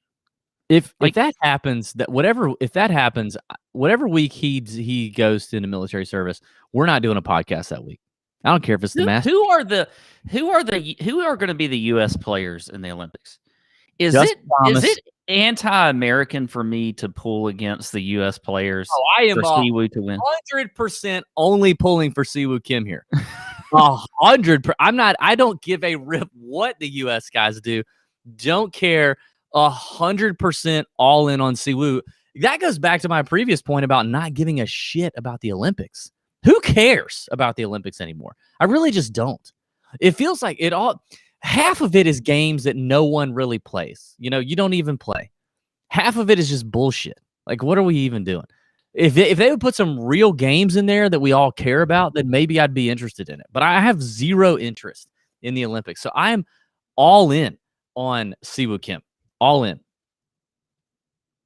if that happens, whatever week he goes into military service, we're not doing a podcast that week. I don't care if it's the Masters. Who are going to be the U.S. players in the Olympics? Is it anti-American for me to pull against the U.S. players? Oh, I am for Siwoo to win. 100% only pulling for Siwoo Kim here. 100%. I don't give a rip what the U.S. guys do. Don't care. 100% all in on Siwoo. That goes back to my previous point about not giving a shit about the Olympics. Who cares about the Olympics anymore? I really just don't. It feels like half of it is games that no one really plays. You don't even play. Half of it is just bullshit. Like, what are we even doing? If they would put some real games in there that we all care about, then maybe I'd be interested in it. But I have zero interest in the Olympics. So I am all in on Siwoo Kim. All in.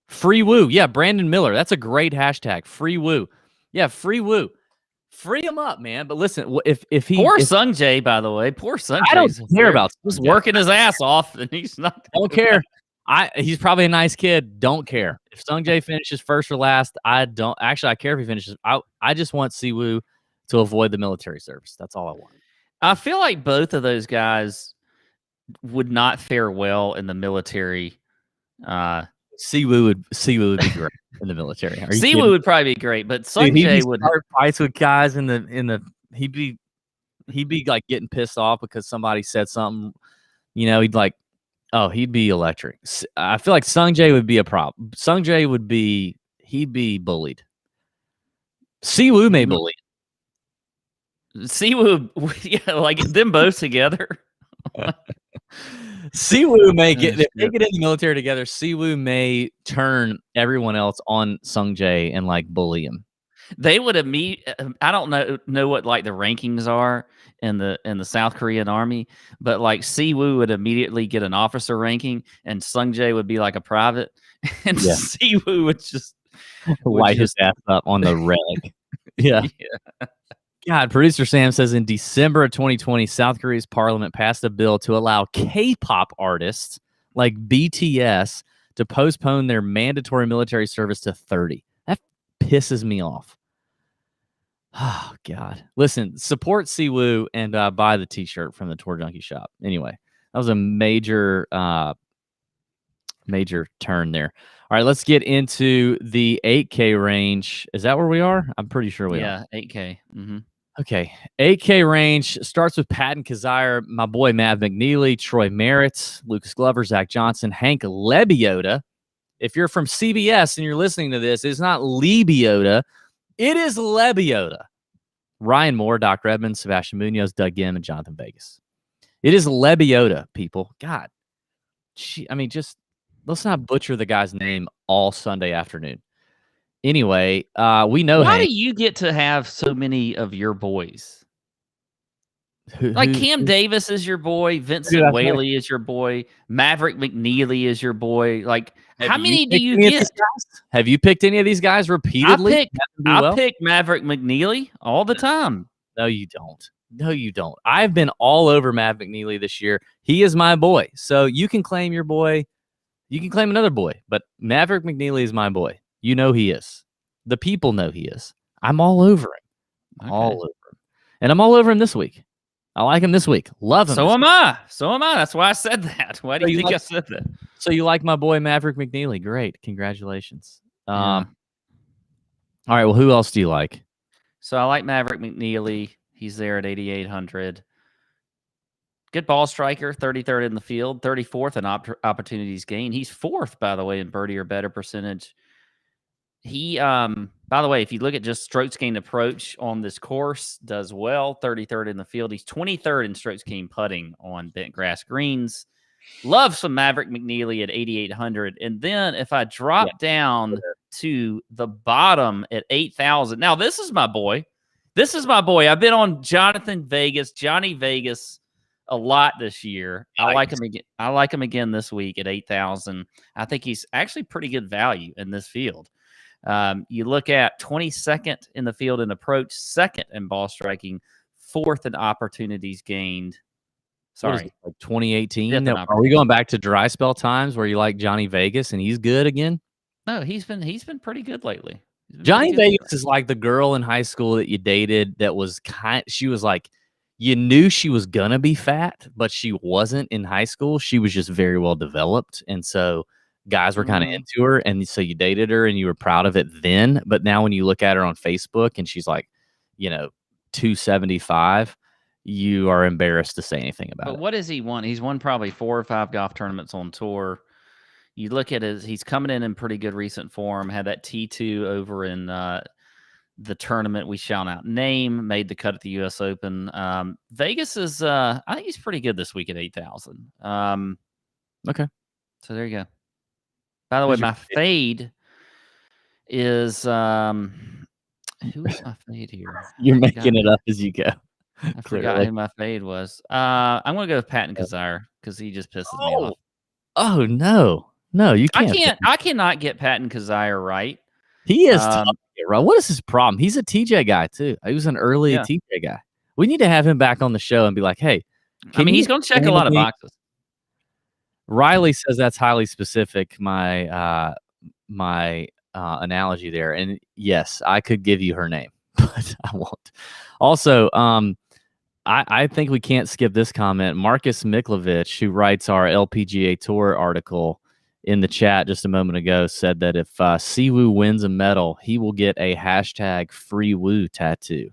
Free Woo. Yeah, Brandon Miller. That's a great hashtag. Free Woo. Yeah, free Woo. Free him up, man. But listen, if Sung Jae, by the way, poor Sung Jae. I don't care about just working his ass off, and he's not. Don't care. He's probably a nice kid. Don't care if Sung Jae finishes first or last. I don't actually. I care if he finishes. I just want Siwoo to avoid the military service. That's all I want. I feel like both of those guys would not fare well in the military. Siwoo would be great in the military. Siwoo would probably be great, but Sung Jae would start fights with guys in the. He'd be like getting pissed off because somebody said something. He'd like, he'd be electric. I feel like Sung Jae would be a problem. Sung Jae he'd be bullied. Siwoo may bully. Siwoo, yeah, like them both together. Siwoo may get if they get in the military together. Siwoo may turn everyone else on Sung Jae and like bully him. They would I don't know what like the rankings are in the South Korean army, but like Siwoo would immediately get an officer ranking, and Sung Jae would be like a private, and Siwoo would just light his ass up on the reg. Yeah. God, producer Sam says in December of 2020, South Korea's parliament passed a bill to allow K-pop artists like BTS to postpone their mandatory military service to 30. That pisses me off. Oh, God. Listen, support Siwoo and buy the t-shirt from the Tour Junkies shop. Anyway, that was a major turn there. All right, let's get into the 8K range. Is that where we are? I'm pretty sure we are. Yeah, 8K. Mm-hmm. Okay, 8K range starts with Patton Kazire, my boy Mav McNeely, Troy Merritt, Lucas Glover, Zach Johnson, Hank Lebioda. If you're from CBS and you're listening to this, it's not Lebioda, it is Lebioda. Ryan Moore, Doc Redmond, Sebastian Munoz, Doug Gim, and Jonathan Vegas. It is Lebioda, people. God, just let's not butcher the guy's name all Sunday afternoon. Anyway, we know. Why do you get to have so many of your boys? Like Cam Davis is your boy, Vincent Whaley is your boy, Maverick McNeely is your boy. Like, how many do you get? Have you picked any of these guys repeatedly? I pick Maverick McNeely all the time. No, you don't. No, you don't. I've been all over Mav McNeely this year. He is my boy. So you can claim your boy. You can claim another boy, but Maverick McNeely is my boy. You know he is. The people know he is. I'm all over him. Okay. All over him. And I'm all over him this week. I like him this week. Love him. So am I. That's why I said that. Why do you think I said that? So you like my boy Maverick McNeely. Great. Congratulations. All right. Well, who else do you like? So I like Maverick McNeely. He's there at 8,800. Good ball striker, 33rd in the field, 34th in opportunities gained. He's 4th, by the way, in birdie or better percentage. He, by the way, if you look at just strokes gained approach on this course, does well, 33rd in the field. He's 23rd in strokes gained putting on bent grass greens. Love some Maverick McNeely at 8,800. And then if I drop down to the bottom at 8,000, now this is my boy. I've been on Johnny Vegas a lot this year. I like him again. I like him again this week at 8,000. I think he's actually pretty good value in this field. You look at 22nd in the field in approach, 2nd in ball striking, 4th in opportunities gained. Sorry, like 2018. Are we going back to dry spell times where you like Johnny Vegas and he's good again? No, he's been pretty good lately. Johnny Vegas is like the girl in high school that you dated that was she was like, you knew she was gonna be fat, but she wasn't in high school. She was just very well developed, and so guys were kind of into her, and so you dated her and you were proud of it then. But now when you look at her on Facebook and she's like, 275. You are embarrassed to say anything about it. But what has he won? He's won probably 4 or 5 golf tournaments on tour. You look at he's coming in pretty good recent form. Had that T2 over in the tournament we shall not name. Made the cut at the U.S. Open. Vegas is, I think he's pretty good this week at 8,000. Okay. So there you go. By the way, my fade is, who is my fade here? You're making it up as you go. I forgot who my fade was. I'm going to go with Patton Kazire because he just pisses me off. Oh, no, you can't. I cannot get Patton Kazire right. He is tough to get right. What is his problem? He's a TJ guy too. He was an early TJ guy. We need to have him back on the show and be like, hey, he's going to check a lot of boxes. Riley says that's highly specific. My analogy there, and yes, I could give you her name, but I won't. Also, I think we can't skip this comment. Marcus Miklovich, who writes our LPGA Tour article in the chat just a moment ago, said that if Siwoo wins a medal, he will get a hashtag free woo tattoo.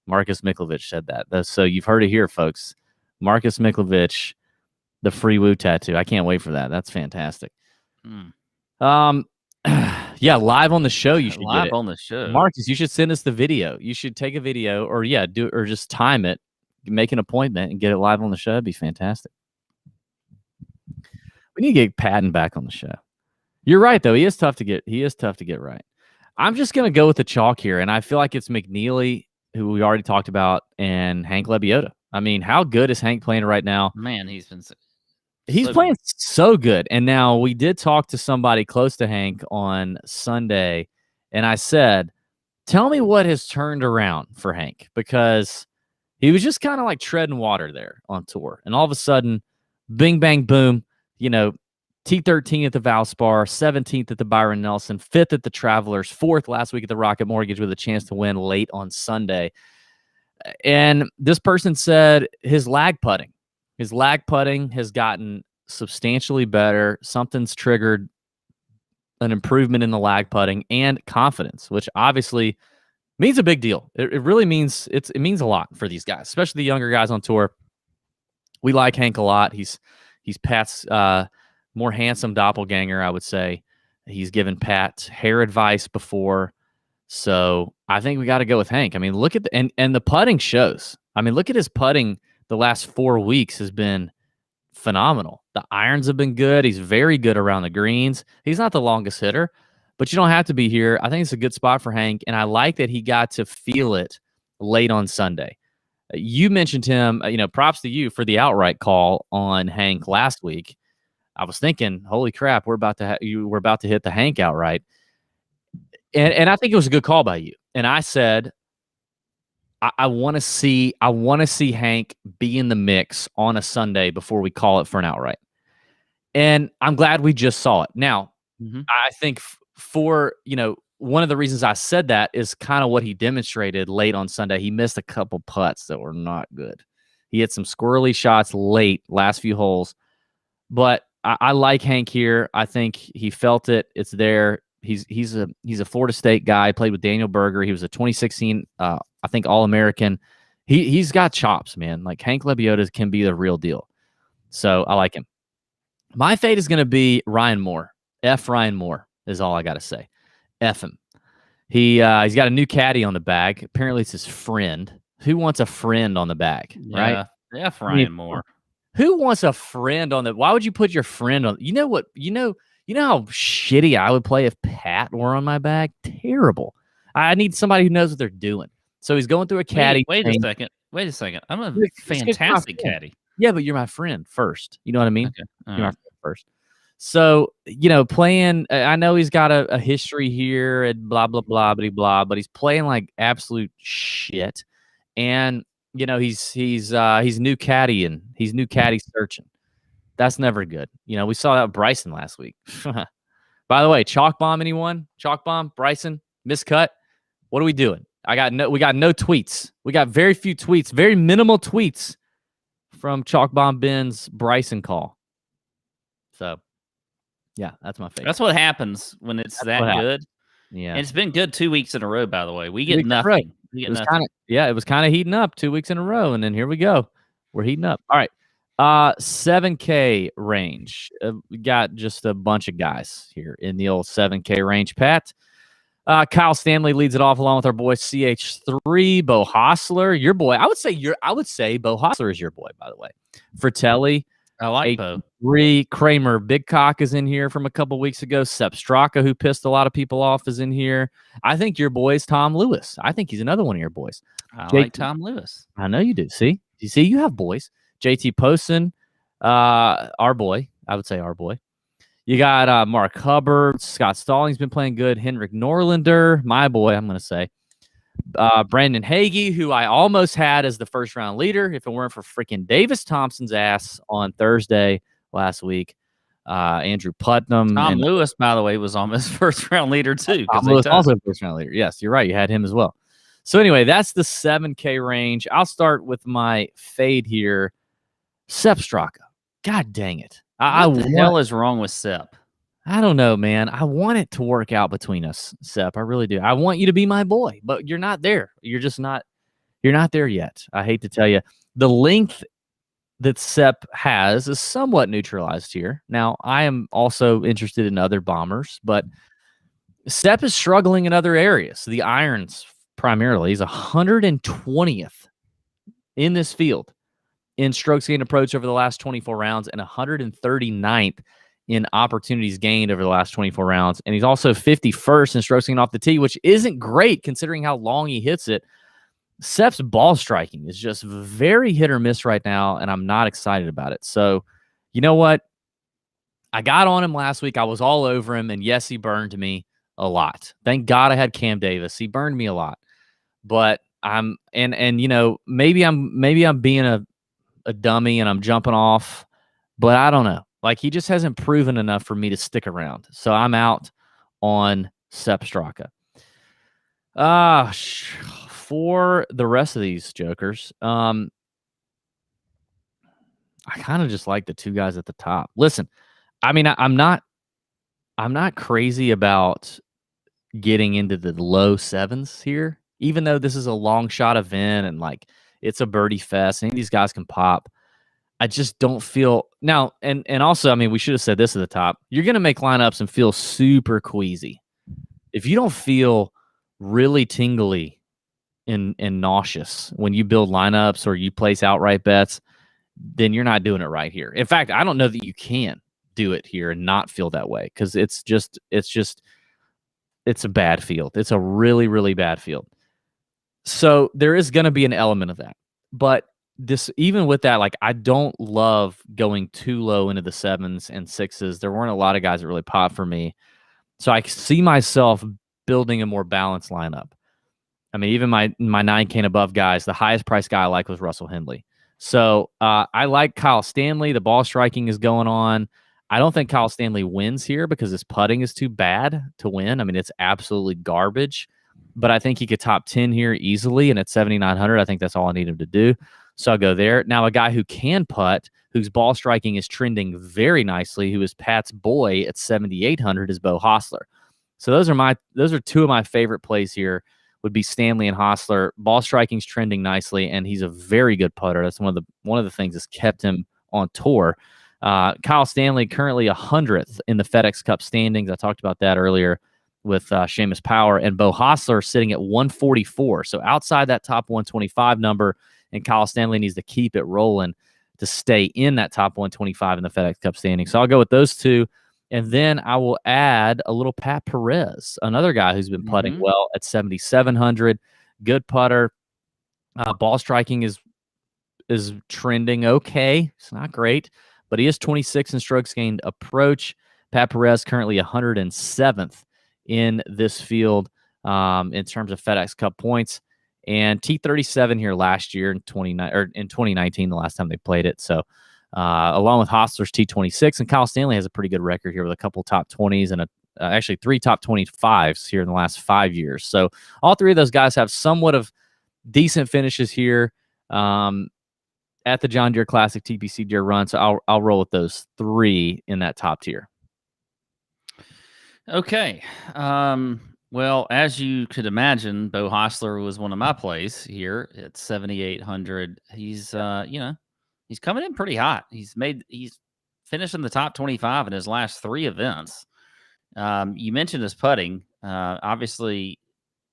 Marcus Miklovich said that. So you've heard it here, folks. Marcus Miklovich, the free woo tattoo. I can't wait for that. That's fantastic. Yeah, live on the show. You should live get it. On the show. Marcus, you should send us the video. You should take a video or just time it, make an appointment and get it live on the show. It'd be fantastic. We need to get Patton back on the show. You're right, though. He is tough to get right. I'm just going to go with the chalk here, and I feel like it's McNeely, who we already talked about, and Hank Lebioda. I mean, how good is Hank playing right now? Man, he's playing so good. And now we did talk to somebody close to Hank on Sunday, and I said, tell me what has turned around for Hank, because he was just kind of like treading water there on tour. And all of a sudden, bing, bang, boom, T13 at the Valspar, 17th at the Byron Nelson, 5th at the Travelers, 4th last week at the Rocket Mortgage with a chance to win late on Sunday. And this person said his lag putting has gotten substantially better. Something's triggered an improvement in the lag putting and confidence, which obviously means a big deal. It really means it means a lot for these guys, especially the younger guys on tour. We like Hank a lot. He's Pat's more handsome doppelganger, I would say. He's given Pat hair advice before. So I think we got to go with Hank. I mean, look at and the putting shows. I mean, look at his putting the last 4 weeks has been phenomenal. The irons have been good. He's very good around the greens. He's not the longest hitter, but you don't have to be here. I think it's a good spot for Hank, and I like that he got to feel it late on Sunday. You mentioned him, props to you for the outright call on Hank last week. I was thinking, holy crap, we're about to hit the Hank outright. And I think it was a good call by you. And I said, I want to see Hank be in the mix on a Sunday before we call it for an outright. And I'm glad we just saw it. Now, I think for, one of the reasons I said that is kind of what he demonstrated late on Sunday. He missed a couple putts that were not good. He had some squirrely shots late, last few holes. But I like Hank here. I think he felt it. It's there. He's a Florida State guy. Played with Daniel Berger. He was a 2016, I think, All-American. He's got chops, man. Like Hank Lebioda can be the real deal. So I like him. My fate is going to be Ryan Moore. F Ryan Moore is all I got to say. F him. He's got a new caddy on the bag. Apparently it's his friend. Who wants a friend on the bag, right? F Ryan Moore. Who wants a friend on the? Why would you put your friend on? You know what? You know how shitty I would play if Pat were on my bag? Terrible. I need somebody who knows what they're doing. So he's going through a caddy. Wait a second. I'm a fantastic caddy. Yeah, but you're my friend first. You know what I mean? Okay. You're my friend first. So, playing, I know he's got a history here and blah, blah, blah, blah, blah, but he's playing like absolute shit. And, he's new caddy and he's new caddy searching. That's never good. We saw that with Bryson last week. By the way, chalk bomb, anyone? Chalk bomb, Bryson, miscut. What are we doing? We got no tweets. We got very few tweets, very minimal tweets from Chalk Bomb Ben's Bryson call. So, yeah, that's my favorite. That's what happens when it's that good. Yeah, and it's been good 2 weeks in a row. By the way, we get nothing. It was kind of heating up 2 weeks in a row, and then here we go. We're heating up. All right, 7K range. We got just a bunch of guys here in the old 7K range. Pat. Kyle Stanley leads it off along with our boy CH3, Bo Hostler, your boy. I would say Bo Hostler is your boy, by the way. Fratelli, I like Bo. Kramer, Big Cock is in here from a couple weeks ago. Sepp Straka, who pissed a lot of people off, is in here. I think your boy is Tom Lewis. I think he's another one of your boys. I like Tom Lewis. I know you do. See, you have boys. JT Poston, our boy. I would say our boy. You got Mark Hubbard, Scott Stallings been playing good. Henrik Norlander, my boy, I'm going to say. Brandon Hagee, who I almost had as the first-round leader if it weren't for freaking Davis Thompson's ass on Thursday last week. Andrew Putnam. Tom Lewis, by the way, was almost first-round leader, too. Tom Lewis also first-round leader. Yes, you're right. You had him as well. So, anyway, that's the 7K range. I'll start with my fade here. Sepp Straka. God dang it. What the hell is wrong with Sepp? I don't know, man. I want it to work out between us, Sepp. I really do. I want you to be my boy, but you're not there. You're just not. You're not there yet. I hate to tell you. The length that Sepp has is somewhat neutralized here. Now, I am also interested in other bombers, but Sepp is struggling in other areas. The irons, primarily. He's 120th in this field in strokes gained approach over the last 24 rounds and 139th in opportunities gained over the last 24 rounds. And he's also 51st in strokes gained off the tee, which isn't great considering how long he hits it. Sepp's ball striking is just very hit or miss right now, and I'm not excited about it. So, you know what? I got on him last week. I was all over him, and yes, he burned me a lot. Thank God I had Cam Davis. He burned me a lot. But I'm maybe I'm being a dummy and I'm jumping off, but I don't know. Like, he just hasn't proven enough for me to stick around. So I'm out on Sepp Straka. For the rest of these jokers, I kind of just like the two guys at the top. Listen, I mean, I'm not crazy about getting into the low sevens here, even though this is a long shot event and like it's a birdie fest and these guys can pop. I just don't feel now. And also, I mean, we should have said this at the top. You're going to make lineups and feel super queasy. If you don't feel really tingly and nauseous when you build lineups or you place outright bets, then you're not doing it right here. In fact, I don't know that you can do it here and not feel that way, because it's a bad field. It's a really, really bad field. So there is going to be an element of that. But even with that, like, I don't love going too low into the sevens and sixes. There weren't a lot of guys that really popped for me. So I see myself building a more balanced lineup. I mean, even my 9K and above guys, the highest price guy I like was Russell Hindley. So I like Kyle Stanley. The ball striking is going on. I don't think Kyle Stanley wins here because his putting is too bad to win. I mean, it's absolutely garbage. But I think he could top 10 here easily. And at 7,900, I think that's all I need him to do. So I'll go there. Now, a guy who can putt, whose ball striking is trending very nicely, who is Pat's boy at 7,800, is Bo Hostler. So those are two of my favorite plays here, would be Stanley and Hostler. Ball striking's trending nicely, and he's a very good putter. That's one of the things that's kept him on tour. Kyle Stanley currently 100th in the FedEx Cup standings. I talked about that earlier with Seamus Power, and Bo Hostler sitting at 144. So outside that top 125 number, and Kyle Stanley needs to keep it rolling to stay in that top 125 in the FedEx Cup standing. So I'll go with those two. And then I will add a little Pat Perez, another guy who's been putting well at 7,700. Good putter. Ball striking is trending okay. It's not great, but he is 26 in strokes gained approach. Pat Perez currently 107th in this field in terms of FedEx Cup points, and T37 here last year in 2019, the last time they played it. So along with Hostler's T26, and Kyle Stanley has a pretty good record here with a couple top 20s and actually 3 top 25s here in the last 5 years. So all three of those guys have somewhat of decent finishes here at the John Deere Classic TPC Deere Run. So I'll roll with those three in that top tier. Okay. Well, as you could imagine, Bo Hostler was one of my plays here at 7,800. He's he's coming in pretty hot. He's finished in the top 25 in his last 3 events. You mentioned his putting. Obviously,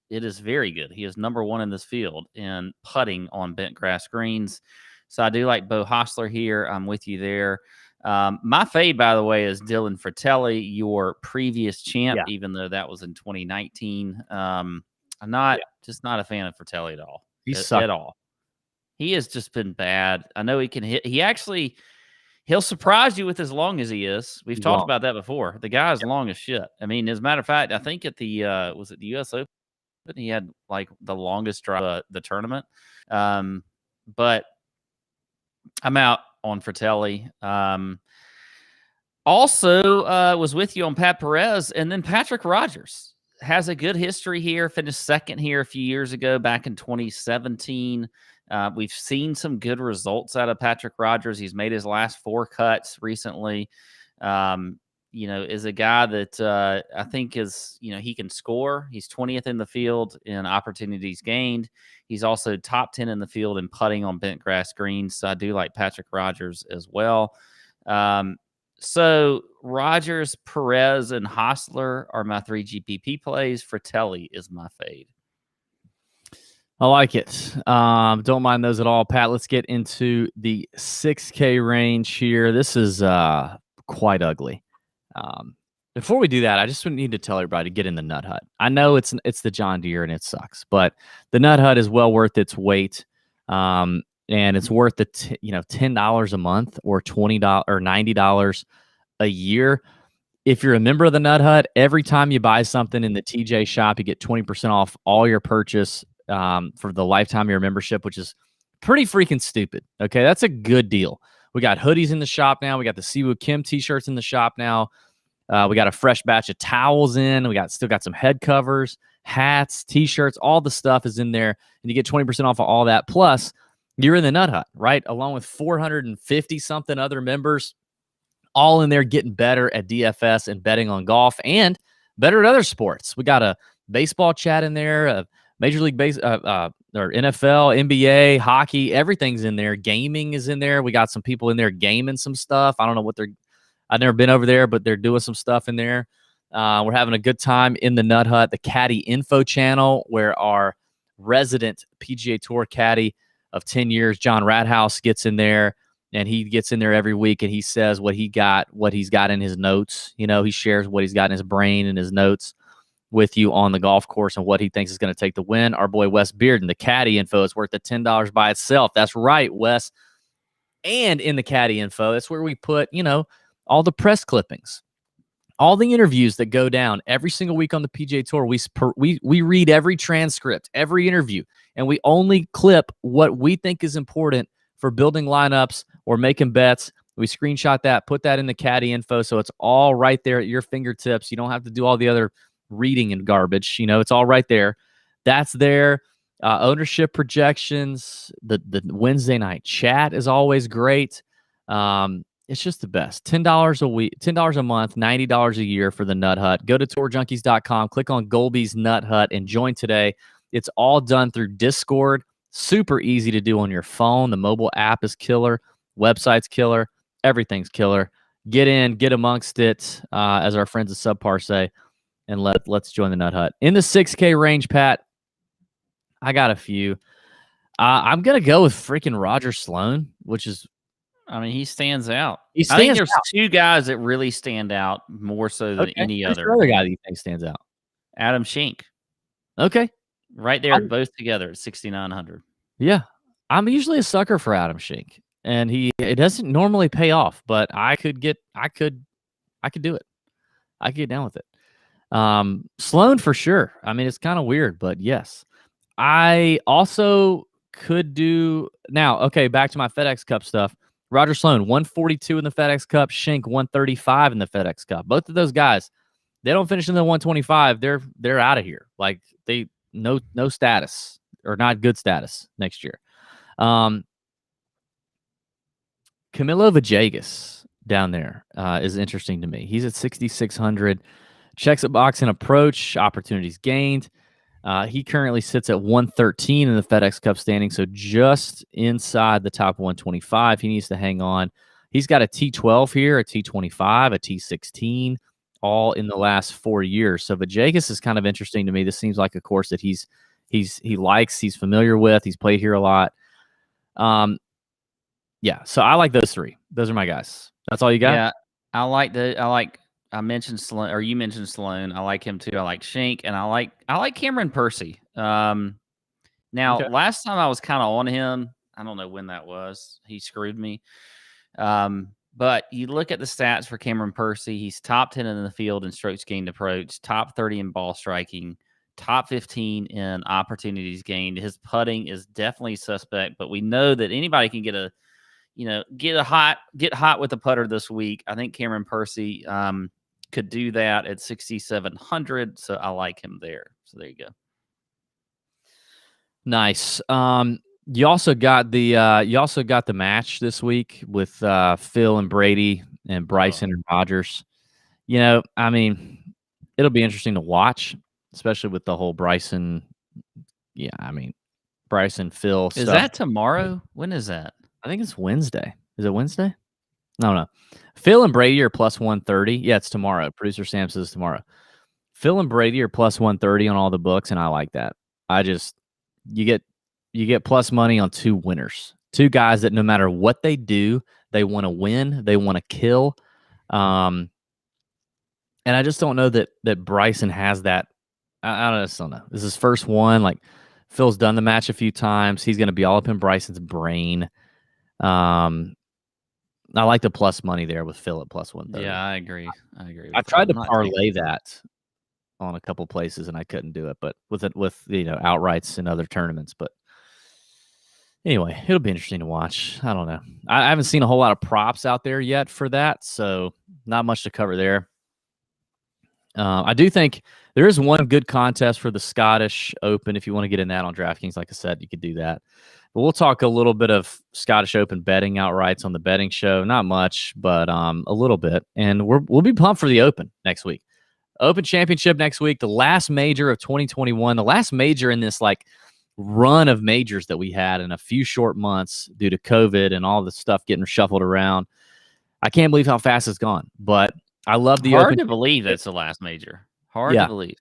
it is very good. He is number 1 in this field in putting on bent grass greens. So I do like Bo Hostler here. I'm with you there. My fade, by the way, is Dylan Fratelli, your previous champ, even though that was in 2019. I'm just not a fan of Fratelli at all. At all. He has just been bad. I know he can hit. He'll surprise you with as long as he is. We've talked about that before. The guy is long as shit. I mean, as a matter of fact, I think at the was it the U.S. Open, he had like the longest drive of the tournament. But I'm out on Fratelli. Also was with you on Pat Perez, and then Patrick Rogers has a good history here. Finished second here a few years ago, back in 2017. We've seen some good results out of Patrick Rogers. He's made his last 4 cuts recently. Is a guy that I think is, he can score. He's 20th in the field in opportunities gained. He's also top 10 in the field in putting on bent grass greens. So I do like Patrick Rogers as well. So Rogers, Perez, and Hostler are my 3 GPP plays. Fratelli is my fade. I like it. Don't mind those at all, Pat. Let's get into the 6K range here. This is quite ugly. Before we do that, I just need to tell everybody to get in the Nut Hut. I know it's the John Deere and it sucks, but the Nut Hut is well worth its weight. And it's worth the $10 a month or $20 or $90 a year. If you're a member of the Nut Hut, every time you buy something in the TJ shop, you get 20% off all your purchase for the lifetime of your membership, which is pretty freaking stupid. Okay, that's a good deal. We got hoodies in the shop now. We got the Siwoo Kim t-shirts in the shop now. We got a fresh batch of towels in. We still got some head covers, hats, t-shirts. All the stuff is in there, and you get 20% off of all that. Plus, you're in the Nut Hut, right? Along with 450 something other members, all in there getting better at DFS and betting on golf and better at other sports. We got a baseball chat in there, a Major League or NFL, NBA, hockey, everything's in there. Gaming is in there. We got some people in there gaming some stuff. I don't know what I've never been over there, but they're doing some stuff in there. We're having a good time in the Nut Hut, the Caddy Info channel, where our resident PGA Tour caddy of 10 years, John Rathouse, gets in there, and he gets in there every week and he says what he's got in his notes. He shares what he's got in his brain and his notes with you on the golf course and what he thinks is going to take the win. Our boy Wes Bearden, the Caddy Info, is worth the $10 by itself. That's right, Wes. And in the Caddy Info, that's where we put, all the press clippings, all the interviews that go down every single week on the PGA Tour. We read every transcript, every interview, and we only clip what we think is important for building lineups or making bets. We screenshot that, put that in the Caddy Info, so it's all right there at your fingertips. You don't have to do all the other reading and garbage. It's all right there. That's there. Ownership projections, the Wednesday night chat is always great. It's just the best. $10 a week, $10 a month, $90 a year for the Nut Hut. Go to tourjunkies.com, click on Golby's Nut Hut, and join today. It's all done through Discord. Super easy to do on your phone. The mobile app is killer. Website's killer. Everything's killer. Get in, get amongst it, as our friends at Subpar say, and let's join the Nut Hut. In the 6K range, Pat, I got a few. I'm going to go with freaking Roger Sloan, which is, he stands out. I think there's 2 guys that really stand out more so than any Who's other. the other guy that you think stands out? Adam Schenk. Okay. Right there, both together at 6,900. Yeah. I'm usually a sucker for Adam Schenk, and it doesn't normally pay off, but I could do it. I could get down with it. Sloan for sure. I mean, it's kind of weird, but yes. I also could do now. Okay, back to my FedEx Cup stuff. Roger Sloan, 142 in the FedEx Cup. Schenk, 135 in the FedEx Cup. Both of those guys, they don't finish in the 125. They're out of here. Like they no status or not good status next year. Camilo Villegas down there is interesting to me. He's at 6,600. Checks a box in approach, opportunities gained. He currently sits at 113 in the FedEx Cup standing, so just inside the top 125. He needs to hang on. He's got a T12 here, a T25, a T16, all in the last 4 years. So Villegas is kind of interesting to me. This seems like a course that he likes, he's familiar with, he's played here a lot. Yeah, so I like those three. Those are my guys. That's all you got? Yeah, I mentioned Sloan, or you mentioned Sloan. I like him too. I like Schenk, and I like Cameron Percy. Now, last time I was kind of on him, I don't know when that was. He screwed me. But you look at the stats for Cameron Percy. He's top 10 in the field in strokes gained approach, top 30 in ball striking, top 15 in opportunities gained. His putting is definitely suspect, but we know that anybody can get hot with the putter this week. I think Cameron Percy could do that at 6,700. So I like him there. So there you go. Nice. You also got the match this week with Phil and Brady and Bryson and Rogers. I mean, it'll be interesting to watch, especially with the whole Bryson. Yeah, I mean, Bryson, Phil. Is that tomorrow? When is that? I think it's Wednesday. Is it Wednesday? No. Phil and Brady are plus 130. Yeah, it's tomorrow. Producer Sam says tomorrow. Phil and Brady are plus 130 on all the books, and I like that. You get plus money on two winners. Two guys that no matter what they do, they want to win. They want to kill. And I just don't know that Bryson has that. I just don't know. This is his first one. Like, Phil's done the match a few times. He's going to be all up in Bryson's brain. I like the plus money there with Phil at plus 130. Yeah, I agree. I tried to parlay that on a couple places and I couldn't do it, but with outrights in other tournaments. But anyway, it'll be interesting to watch. I don't know. I haven't seen a whole lot of props out there yet for that, so not much to cover there. I do think there is one good contest for the Scottish Open. If you want to get in that on DraftKings, like I said, you could do that. But we'll talk a little bit of Scottish Open betting outrights on the betting show. Not much, but a little bit. And we'll be pumped for the Open next week. Open Championship next week, the last major of 2021, the last major in this run of majors that we had in a few short months due to COVID and all the stuff getting shuffled around. I can't believe how fast it's gone, but I love the Hard Open. to believe it's the last major. Hard to believe.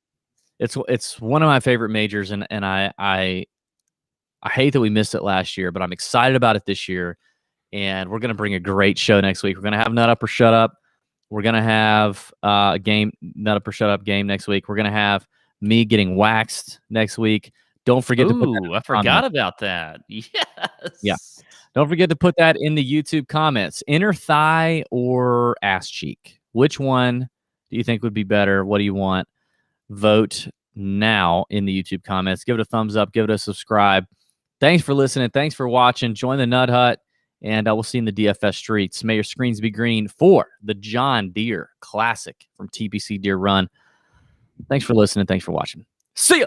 It's one of my favorite majors, and I hate that we missed it last year, but I'm excited about it this year. And we're going to bring a great show next week. We're going to have Nut Up or Shut Up. We're going to have a game, Nut Up or Shut Up game next week. We're going to have me getting waxed next week. Don't forget to put that I forgot about that. Yes. Yeah. Don't forget to put that in the YouTube comments. Inner thigh or ass cheek? Which one do you think would be better? What do you want? Vote now in the YouTube comments. Give it a thumbs up. Give it a subscribe. Thanks for listening. Thanks for watching. Join the Nut Hut, and we'll see you in the DFS streets. May your screens be green for the John Deere Classic from TPC Deere Run. Thanks for listening. Thanks for watching. See ya.